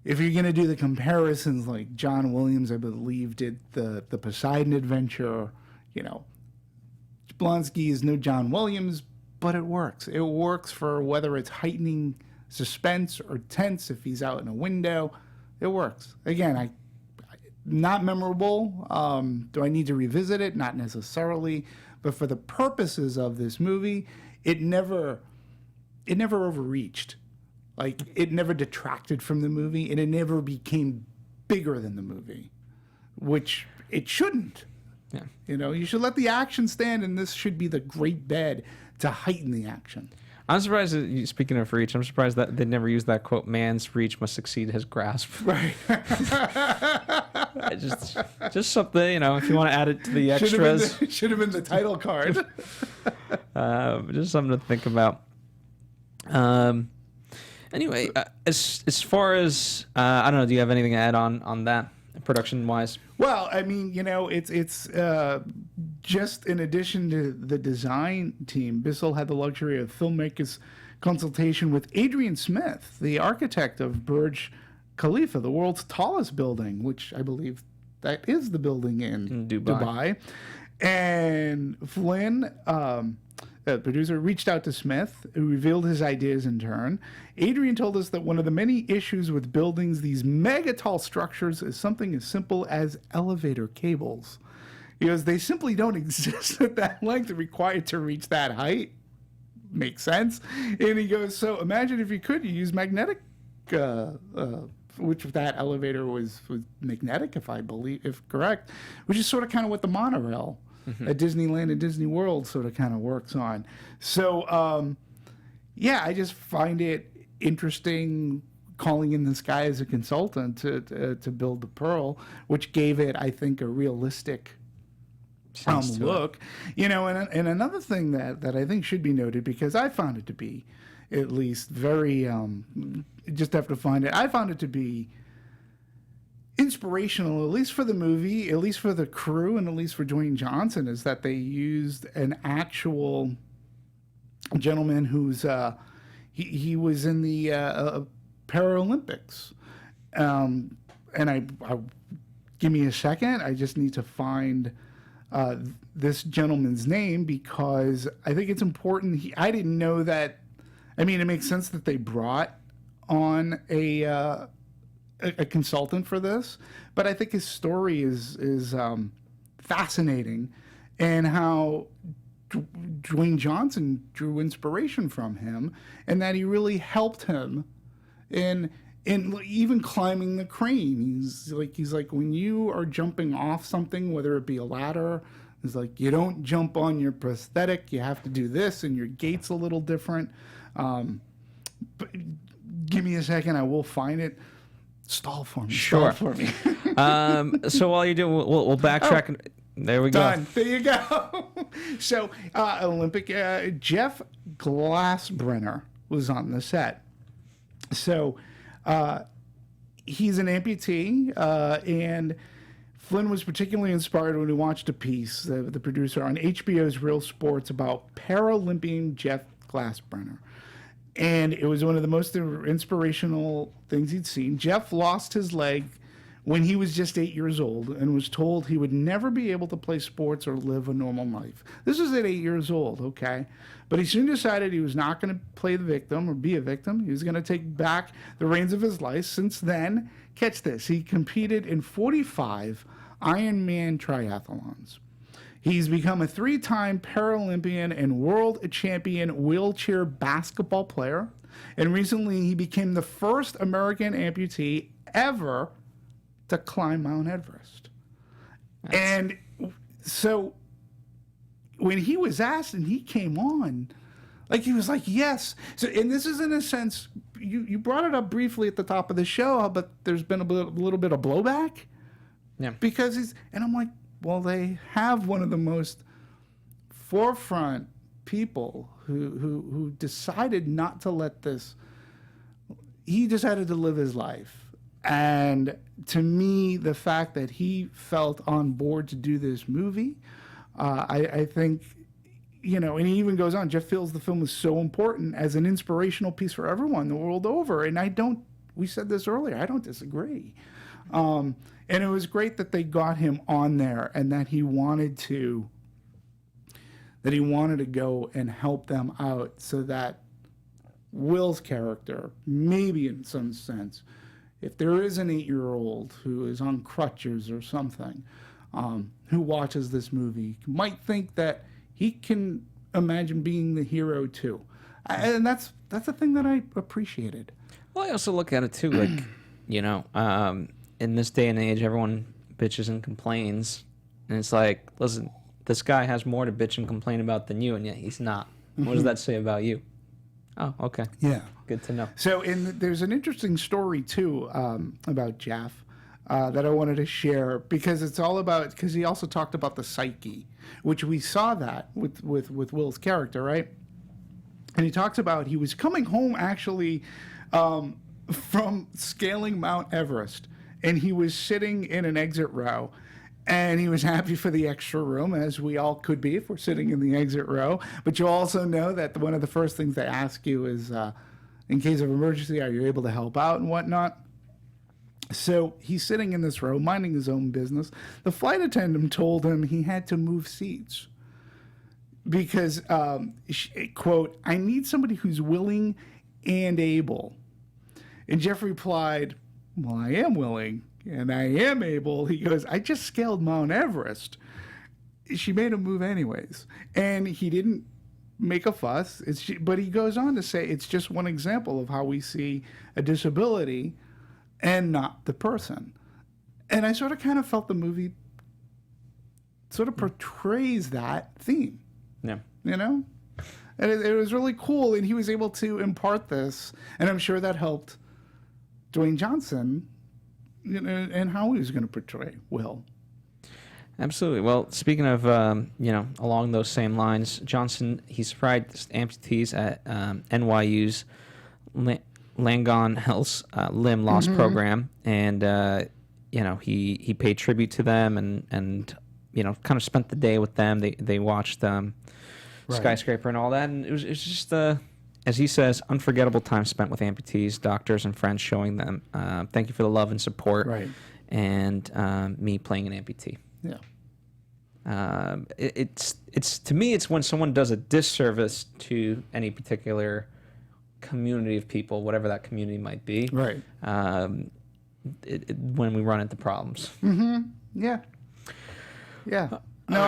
If you're gonna do the comparisons, John Williams, I believe, did the Poseidon Adventure. Jablonski is no John Williams, but it works. It works for whether it's heightening suspense or tense. If he's out in a window, it works. Again, not memorable. Do I need to revisit it? Not necessarily. But for the purposes of this movie, it never overreached. It never detracted from the movie, and it never became bigger than the movie, which it shouldn't. Yeah. You should let the action stand, and this should be the great bed to heighten the action. I'm surprised that, speaking of reach, I'm surprised that they never used that quote, "Man's reach must exceed his grasp." Right. just something, if you want to add it to the extras. Should have been the title card. Just something to think about. Anyway, as far as, I don't know, do you have anything to add on that, production-wise? Well, I mean, it's just in addition to the design team, Bissell had the luxury of filmmakers' consultation with Adrian Smith, the architect of Burj Khalifa, the world's tallest building, which I believe that is the building in Dubai. And Flynn, the producer, reached out to Smith, who revealed his ideas in turn. Adrian told us that one of the many issues with buildings, these mega tall structures, is something as simple as elevator cables. He goes, they simply don't exist at that length required to reach that height. Makes sense. And he goes, so imagine if you could, you use magnetic, which that elevator was magnetic, if correct, which is sort of kind of what the monorail at Disneyland and Disney World sort of kind of works on. So, I just find it interesting calling in this guy as a consultant to build the Pearl, which gave it, I think, a realistic look. And another thing that I think should be noted, because I found it to be at least very, just have to find it, I found it to be inspirational, at least for the movie, at least for the crew, and at least for Dwayne Johnson, is that they used an actual gentleman who's he was in the Paralympics. And I give me a second. I just need to find this gentleman's name because I think it's important. I didn't know that. I mean, it makes sense that they brought on a consultant for this, but I think his story is fascinating, and how Dwayne Johnson drew inspiration from him, and that he really helped him in even climbing the crane. He's like when you are jumping off something, whether it be a ladder, it's like you don't jump on your prosthetic. You have to do this, and your gait's a little different. But give me a second, I will find it. Stall for me. Sure. Stall for me. So while you do, we'll backtrack. Oh, there we done. go. There you go. So Olympic Jeff Glassbrenner was on the set. So he's an amputee, and Flynn was particularly inspired when he watched a piece, the producer, on HBO's Real Sports about Paralympian Jeff Glassbrenner. And it was one of the most inspirational things he'd seen. Jeff lost his leg when he was just 8 years old and was told he would never be able to play sports or live a normal life. This was at 8 years old, okay? But he soon decided he was not going to play the victim or be a victim. He was going to take back the reins of his life. Since then, catch this, he competed in 45 Ironman triathlons. He's become a 3-time Paralympian and world champion wheelchair basketball player. And recently he became the first American amputee ever to climb Mount Everest. And so when he was asked and he came on, like he was like, yes. So, and this is in a sense, you brought it up briefly at the top of the show, but there's been a little bit of blowback. Yeah. Because and I'm like, well, they have one of the most forefront people who decided not to let this. He decided to live his life, and to me, the fact that he felt on board to do this movie, I think, and he even goes on. Jeff feels the film is so important as an inspirational piece for everyone the world over, and I don't. We said this earlier. I don't disagree. And it was great that they got him on there, and that he wanted to go and help them out, so that Will's character, maybe in some sense, if there is an 8-year-old who is on crutches or something, who watches this movie, might think that he can imagine being the hero too. And that's the thing that I appreciated. Well, I also look at it too, like, in this day and age, everyone bitches and complains, and it's like, listen, this guy has more to bitch and complain about than you, and yet he's not. What does that say about you? Oh, okay. Yeah. Good to know. So, there's an interesting story too about Jeff that I wanted to share, because it's all about, because he also talked about the psyche, which we saw that with Will's character, right? And he talks about he was coming home actually from scaling Mount Everest. And he was sitting in an exit row, and he was happy for the extra room, as we all could be if we're sitting in the exit row. But you also know that one of the first things they ask you is, in case of emergency, are you able to help out and whatnot? So he's sitting in this row, minding his own business. The flight attendant told him he had to move seats because, quote, I need somebody who's willing and able. And Jeff replied, well, I am willing and I am able. He goes, I just scaled Mount Everest. She made him move anyways. And he didn't make a fuss. But he goes on to say it's just one example of how we see a disability and not the person. And I sort of kind of felt the movie sort of portrays that theme. Yeah. And it was really cool. And he was able to impart this. And I'm sure that helped Dwayne Johnson, and how he was going to portray Will. Absolutely. Well, speaking of, along those same lines, Johnson, he surprised amputees at NYU's Langone Health's limb loss program, and he paid tribute to them and kind of spent the day with them. They watched Skyscraper and all that, and it was just as he says, unforgettable time spent with amputees, doctors, and friends, showing them thank you for the love and support, and me playing an amputee. Yeah. It's to me, it's when someone does a disservice to any particular community of people, whatever that community might be. Right. When we run into problems. Mm-hmm. Yeah. Yeah. No,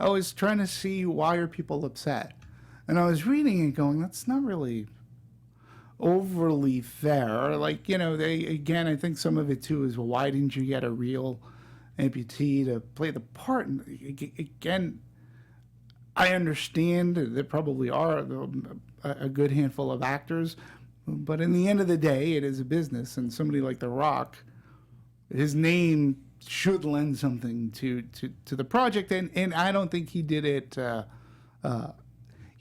I was trying to see why are people upset. And I was reading and going, that's not really overly fair. Like, I think some of it too is, well, why didn't you get a real amputee to play the part? And again, I understand that there probably are a good handful of actors, but in the end of the day, it is a business, and somebody like The Rock, his name should lend something to the project, and I don't think he did it.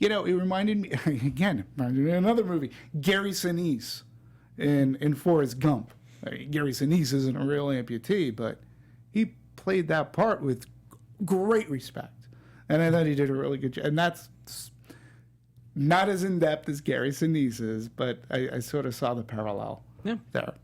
It reminded me again of another movie, Gary Sinise in Forrest Gump. Gary Sinise isn't a real amputee, but he played that part with great respect, and I thought he did a really good job. And that's not as in depth as Gary Sinise is, but I sort of saw the parallel there.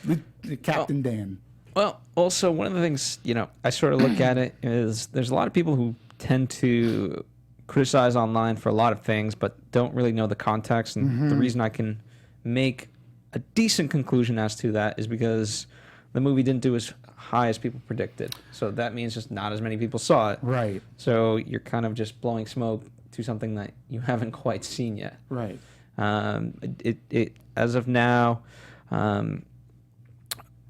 The Captain Dan. Well, also, one of the things, I sort of look at it is there's a lot of people who tend to criticize online for a lot of things, but don't really know the context. And the reason I can make a decent conclusion as to that is because the movie didn't do as high as people predicted. So that means just not as many people saw it. Right. So you're kind of just blowing smoke to something that you haven't quite seen yet. Right. It as of now,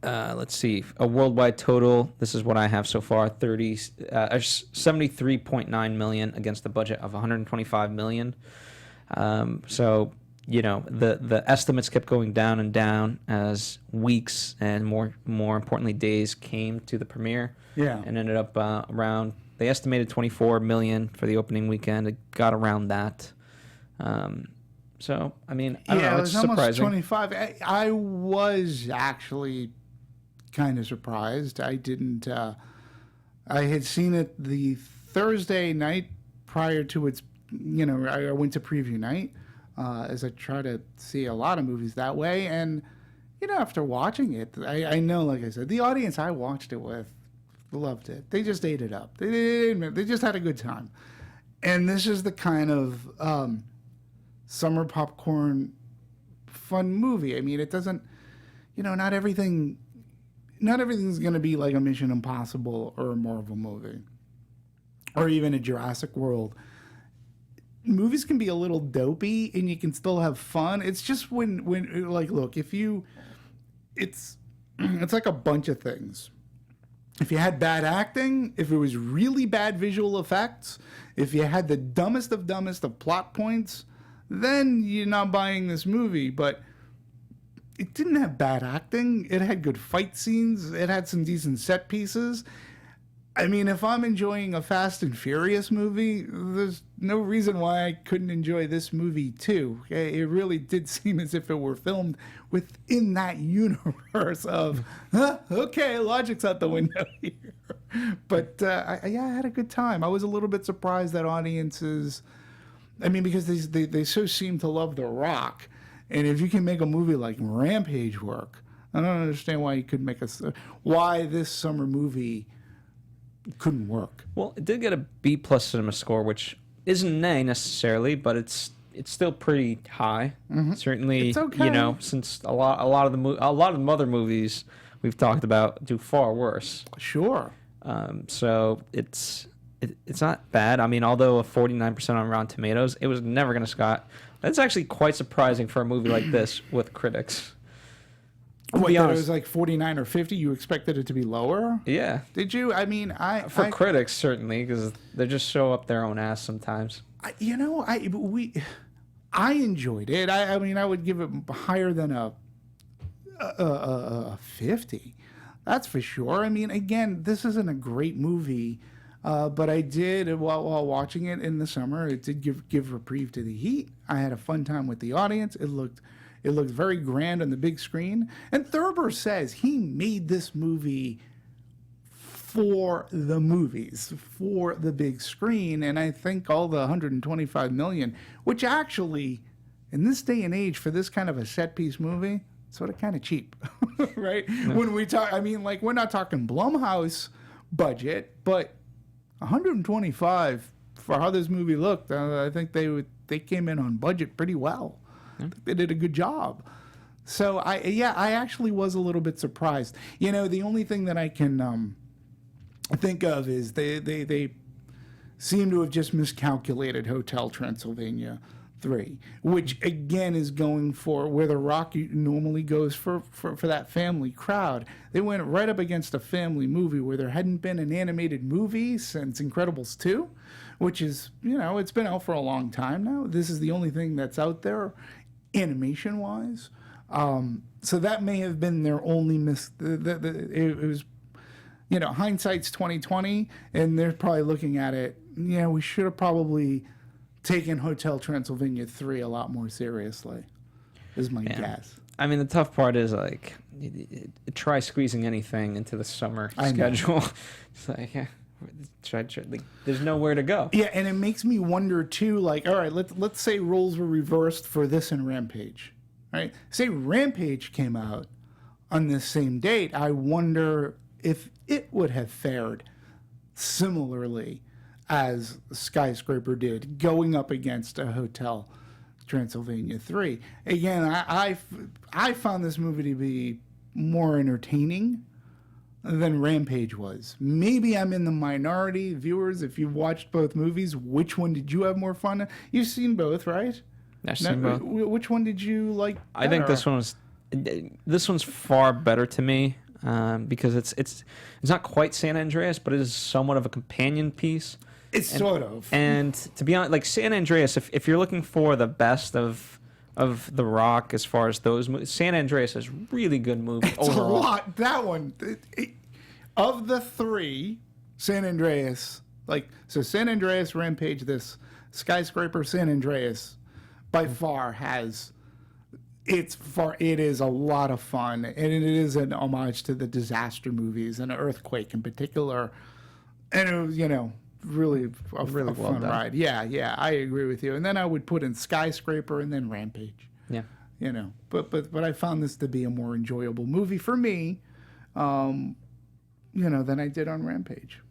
let's see, a worldwide total, this is what I have so far, 73.9 million against the budget of 125 million. So, the estimates kept going down and down as weeks and more importantly days came to the premiere. Yeah. And ended up around, they estimated 24 million for the opening weekend. It got around that. So, I mean, I don't know, it's almost surprising. 25. I was actually kind of surprised. I didn't. I had seen it the Thursday night prior to its. I went to preview night, as I try to see a lot of movies that way. And after watching it, I know, like I said, the audience I watched it with loved it. They just ate it up. They just had a good time. And this is the kind of summer popcorn fun movie. I mean, it doesn't. Not everything. Not everything's going to be like a Mission Impossible or a Marvel movie or even a Jurassic World. Movies can be a little dopey and you can still have fun. It's just when look, it's like a bunch of things. If you had bad acting, if it was really bad visual effects, if you had the dumbest of plot points, then you're not buying this movie. But it didn't have bad acting. It had good fight scenes. It had some decent set pieces. I mean, if I'm enjoying a Fast and Furious movie, there's no reason why I couldn't enjoy this movie too. It really did seem as if it were filmed within that universe of, okay, logic's out the window here. But I had a good time. I was a little bit surprised that audiences, because they so seem to love The Rock. And if you can make a movie like Rampage work, I don't understand why you couldn't why this summer movie couldn't work. Well, it did get a B+ cinema score, which isn't an A necessarily, but it's still pretty high. Mm-hmm. Certainly, it's okay. Since a lot of the other movies we've talked about do far worse. Sure. So it's not bad. I mean, although a 49% on Rotten Tomatoes, it was never going to Scott. That's actually quite surprising for a movie like this with critics. Wait, that it was like 49 or 50? You expected it to be lower? Yeah. Did you? I mean, for critics certainly, because they just show up their own ass sometimes. I enjoyed it. I mean, I would give it higher than a 50. That's for sure. I mean, again, this isn't a great movie. But I did, while watching it in the summer, it did give reprieve to the heat. I had a fun time with the audience. It It looks very grand on the big screen. And Thurber says he made this movie for the movies, for the big screen. And I think all the $125 million, which actually, in this day and age, for this kind of a set piece movie, sort of kind of cheap, right? Yeah. When we talk, I mean, like, we're not talking Blumhouse budget, but 125 for how this movie looked, I think they came in on budget pretty well. Yeah. I think they did a good job. So I actually was a little bit surprised. You know, the only thing that I can think of is they seem to have just miscalculated Hotel Transylvania 3, which again is going for where The Rock normally goes for that family crowd. They went right up against a family movie where there hadn't been an animated movie since Incredibles 2, which is, you know, it's been out for a long time now. This is the only thing that's out there animation-wise. So that may have been their only it was, you know, hindsight's 2020, and they're probably looking at it, yeah, we should have probably taken Hotel Transylvania 3 a lot more seriously, is my guess. I mean, the tough part is, like, try squeezing anything into the summer schedule. It's like, yeah, like, there's nowhere to go. Yeah, and it makes me wonder, too, like, all right, let's say roles were reversed for this and Rampage, right? Say Rampage came out on this same date, I wonder if it would have fared similarly as Skyscraper did, going up against a Hotel Transylvania 3. Again, I found this movie to be more entertaining than Rampage was. Maybe I'm in the minority. Viewers, if you've watched both movies, which one did you have more fun in? You've seen both, right? I've seen both. Which one did you like better? I think this one's far better to me. Because it's not quite San Andreas, but it is somewhat of a companion piece. It's sort of. And to be honest, like San Andreas, if you're looking for the best of The Rock as far as those movies, San Andreas is a really good movie it's overall. A lot. That one, of the three, San Andreas, so San Andreas, Rampage, this Skyscraper, San Andreas, by far has. It is a lot of fun, and it is an homage to the disaster movies and Earthquake in particular. And it was, you know, really a well fun done. ride. Yeah, I agree with you. And then I would put in Skyscraper and then Rampage. Yeah, you know, but I found this to be a more enjoyable movie for me, you know, than I did on Rampage.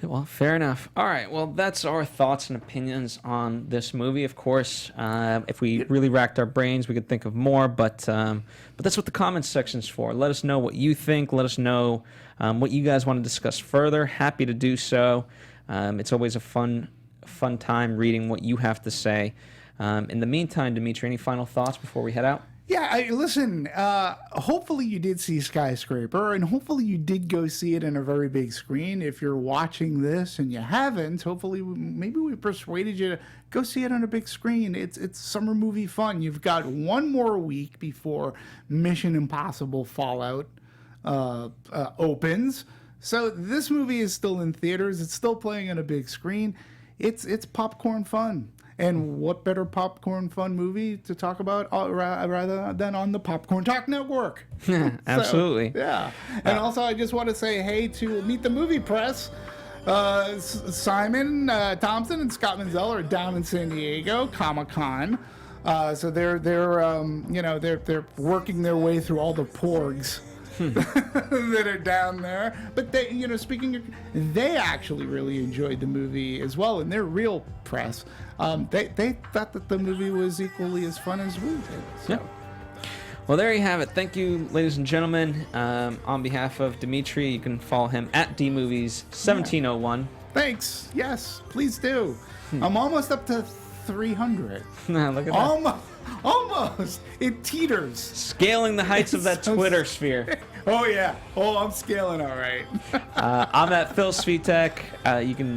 Well, fair enough. All right. Well, that's our thoughts and opinions on this movie. Of course, if we really racked our brains, we could think of more. But that's what the comments section's for. Let us know what you think. Let us know what you guys want to discuss further. Happy to do so. It's always a fun time reading what you have to say. In the meantime, Demetri, any final thoughts before we head out? Yeah, listen, hopefully you did see Skyscraper, and hopefully you did go see it in a very big screen. If you're watching this and you haven't, hopefully maybe we persuaded you to go see it on a big screen. It's summer movie fun. You've got one more week before Mission Impossible Fallout opens. So this movie is still in theaters. It's still playing on a big screen. It's popcorn fun. And what better popcorn fun movie to talk about rather than on the Popcorn Talk Network? Absolutely. So, yeah. And also, I just want to say hey to Meet the Movie Press. Simon Thompson and Scott Menzel are down in San Diego, Comic-Con. So they're working their way through all the porgs that are down there. But they, you know, they actually really enjoyed the movie as well. In their real press, they thought that the movie was equally as fun as we did. So. Yeah. Well, there you have it. Thank you, ladies and gentlemen. On behalf of Demetri, you can follow him at DMovies1701. Thanks. Yes, please do. I'm almost up to 300. Look at that. Almost. It teeters. Scaling the heights of that Twitter sphere. Oh, yeah. Oh, I'm scaling all right. I'm at Phil Svitek.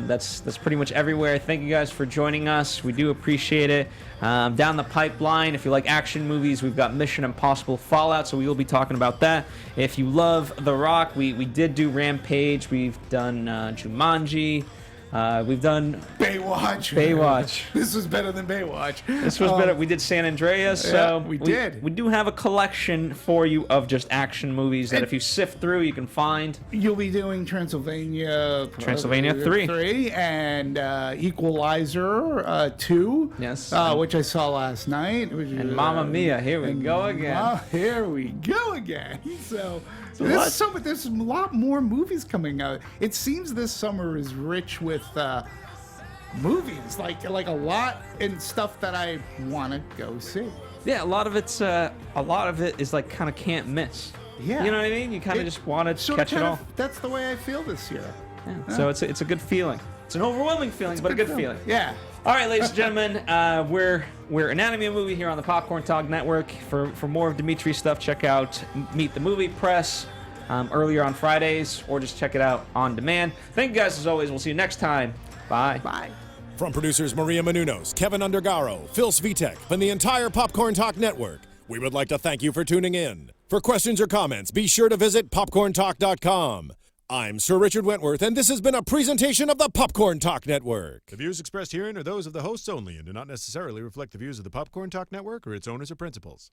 That's pretty much everywhere. Thank you guys for joining us. We do appreciate it. Down the pipeline, if you like action movies, we've got Mission Impossible Fallout, so we will be talking about that. If you love The Rock, we did do Rampage. We've done Jumanji. We've done Baywatch. Baywatch. This was better than Baywatch. This was better. We did San Andreas. So we did. We do have a collection for you of just action movies that if you sift through, you can find. You'll be doing Transylvania 3. And Equalizer 2. Yes. Which I saw last night. And Mamma Mia, here we go again. Here we go again. So there's a lot more movies coming out. It seems this summer is rich with movies, like a lot and stuff that I want to go see. Yeah, a lot of it is like kind of can't miss. Yeah. You know what I mean? You kind of just want to catch it all. That's the way I feel this year. Yeah. So it's a good feeling. It's an overwhelming feeling, but a good feeling. Yeah. All right, ladies and gentlemen, we're Anatomy of Movie here on the Popcorn Talk Network. For more of Demetri's stuff, check out Meet the Movie Press earlier on Fridays, or just check it out on demand. Thank you guys as always. We'll see you next time. Bye. Bye. From producers Maria Menounos, Kevin Undergaro, Phil Svitek, and the entire Popcorn Talk Network, we would like to thank you for tuning in. For questions or comments, be sure to visit popcorntalk.com. I'm Sir Richard Wentworth, and this has been a presentation of the Popcorn Talk Network. The views expressed herein are those of the hosts only and do not necessarily reflect the views of the Popcorn Talk Network or its owners or principals.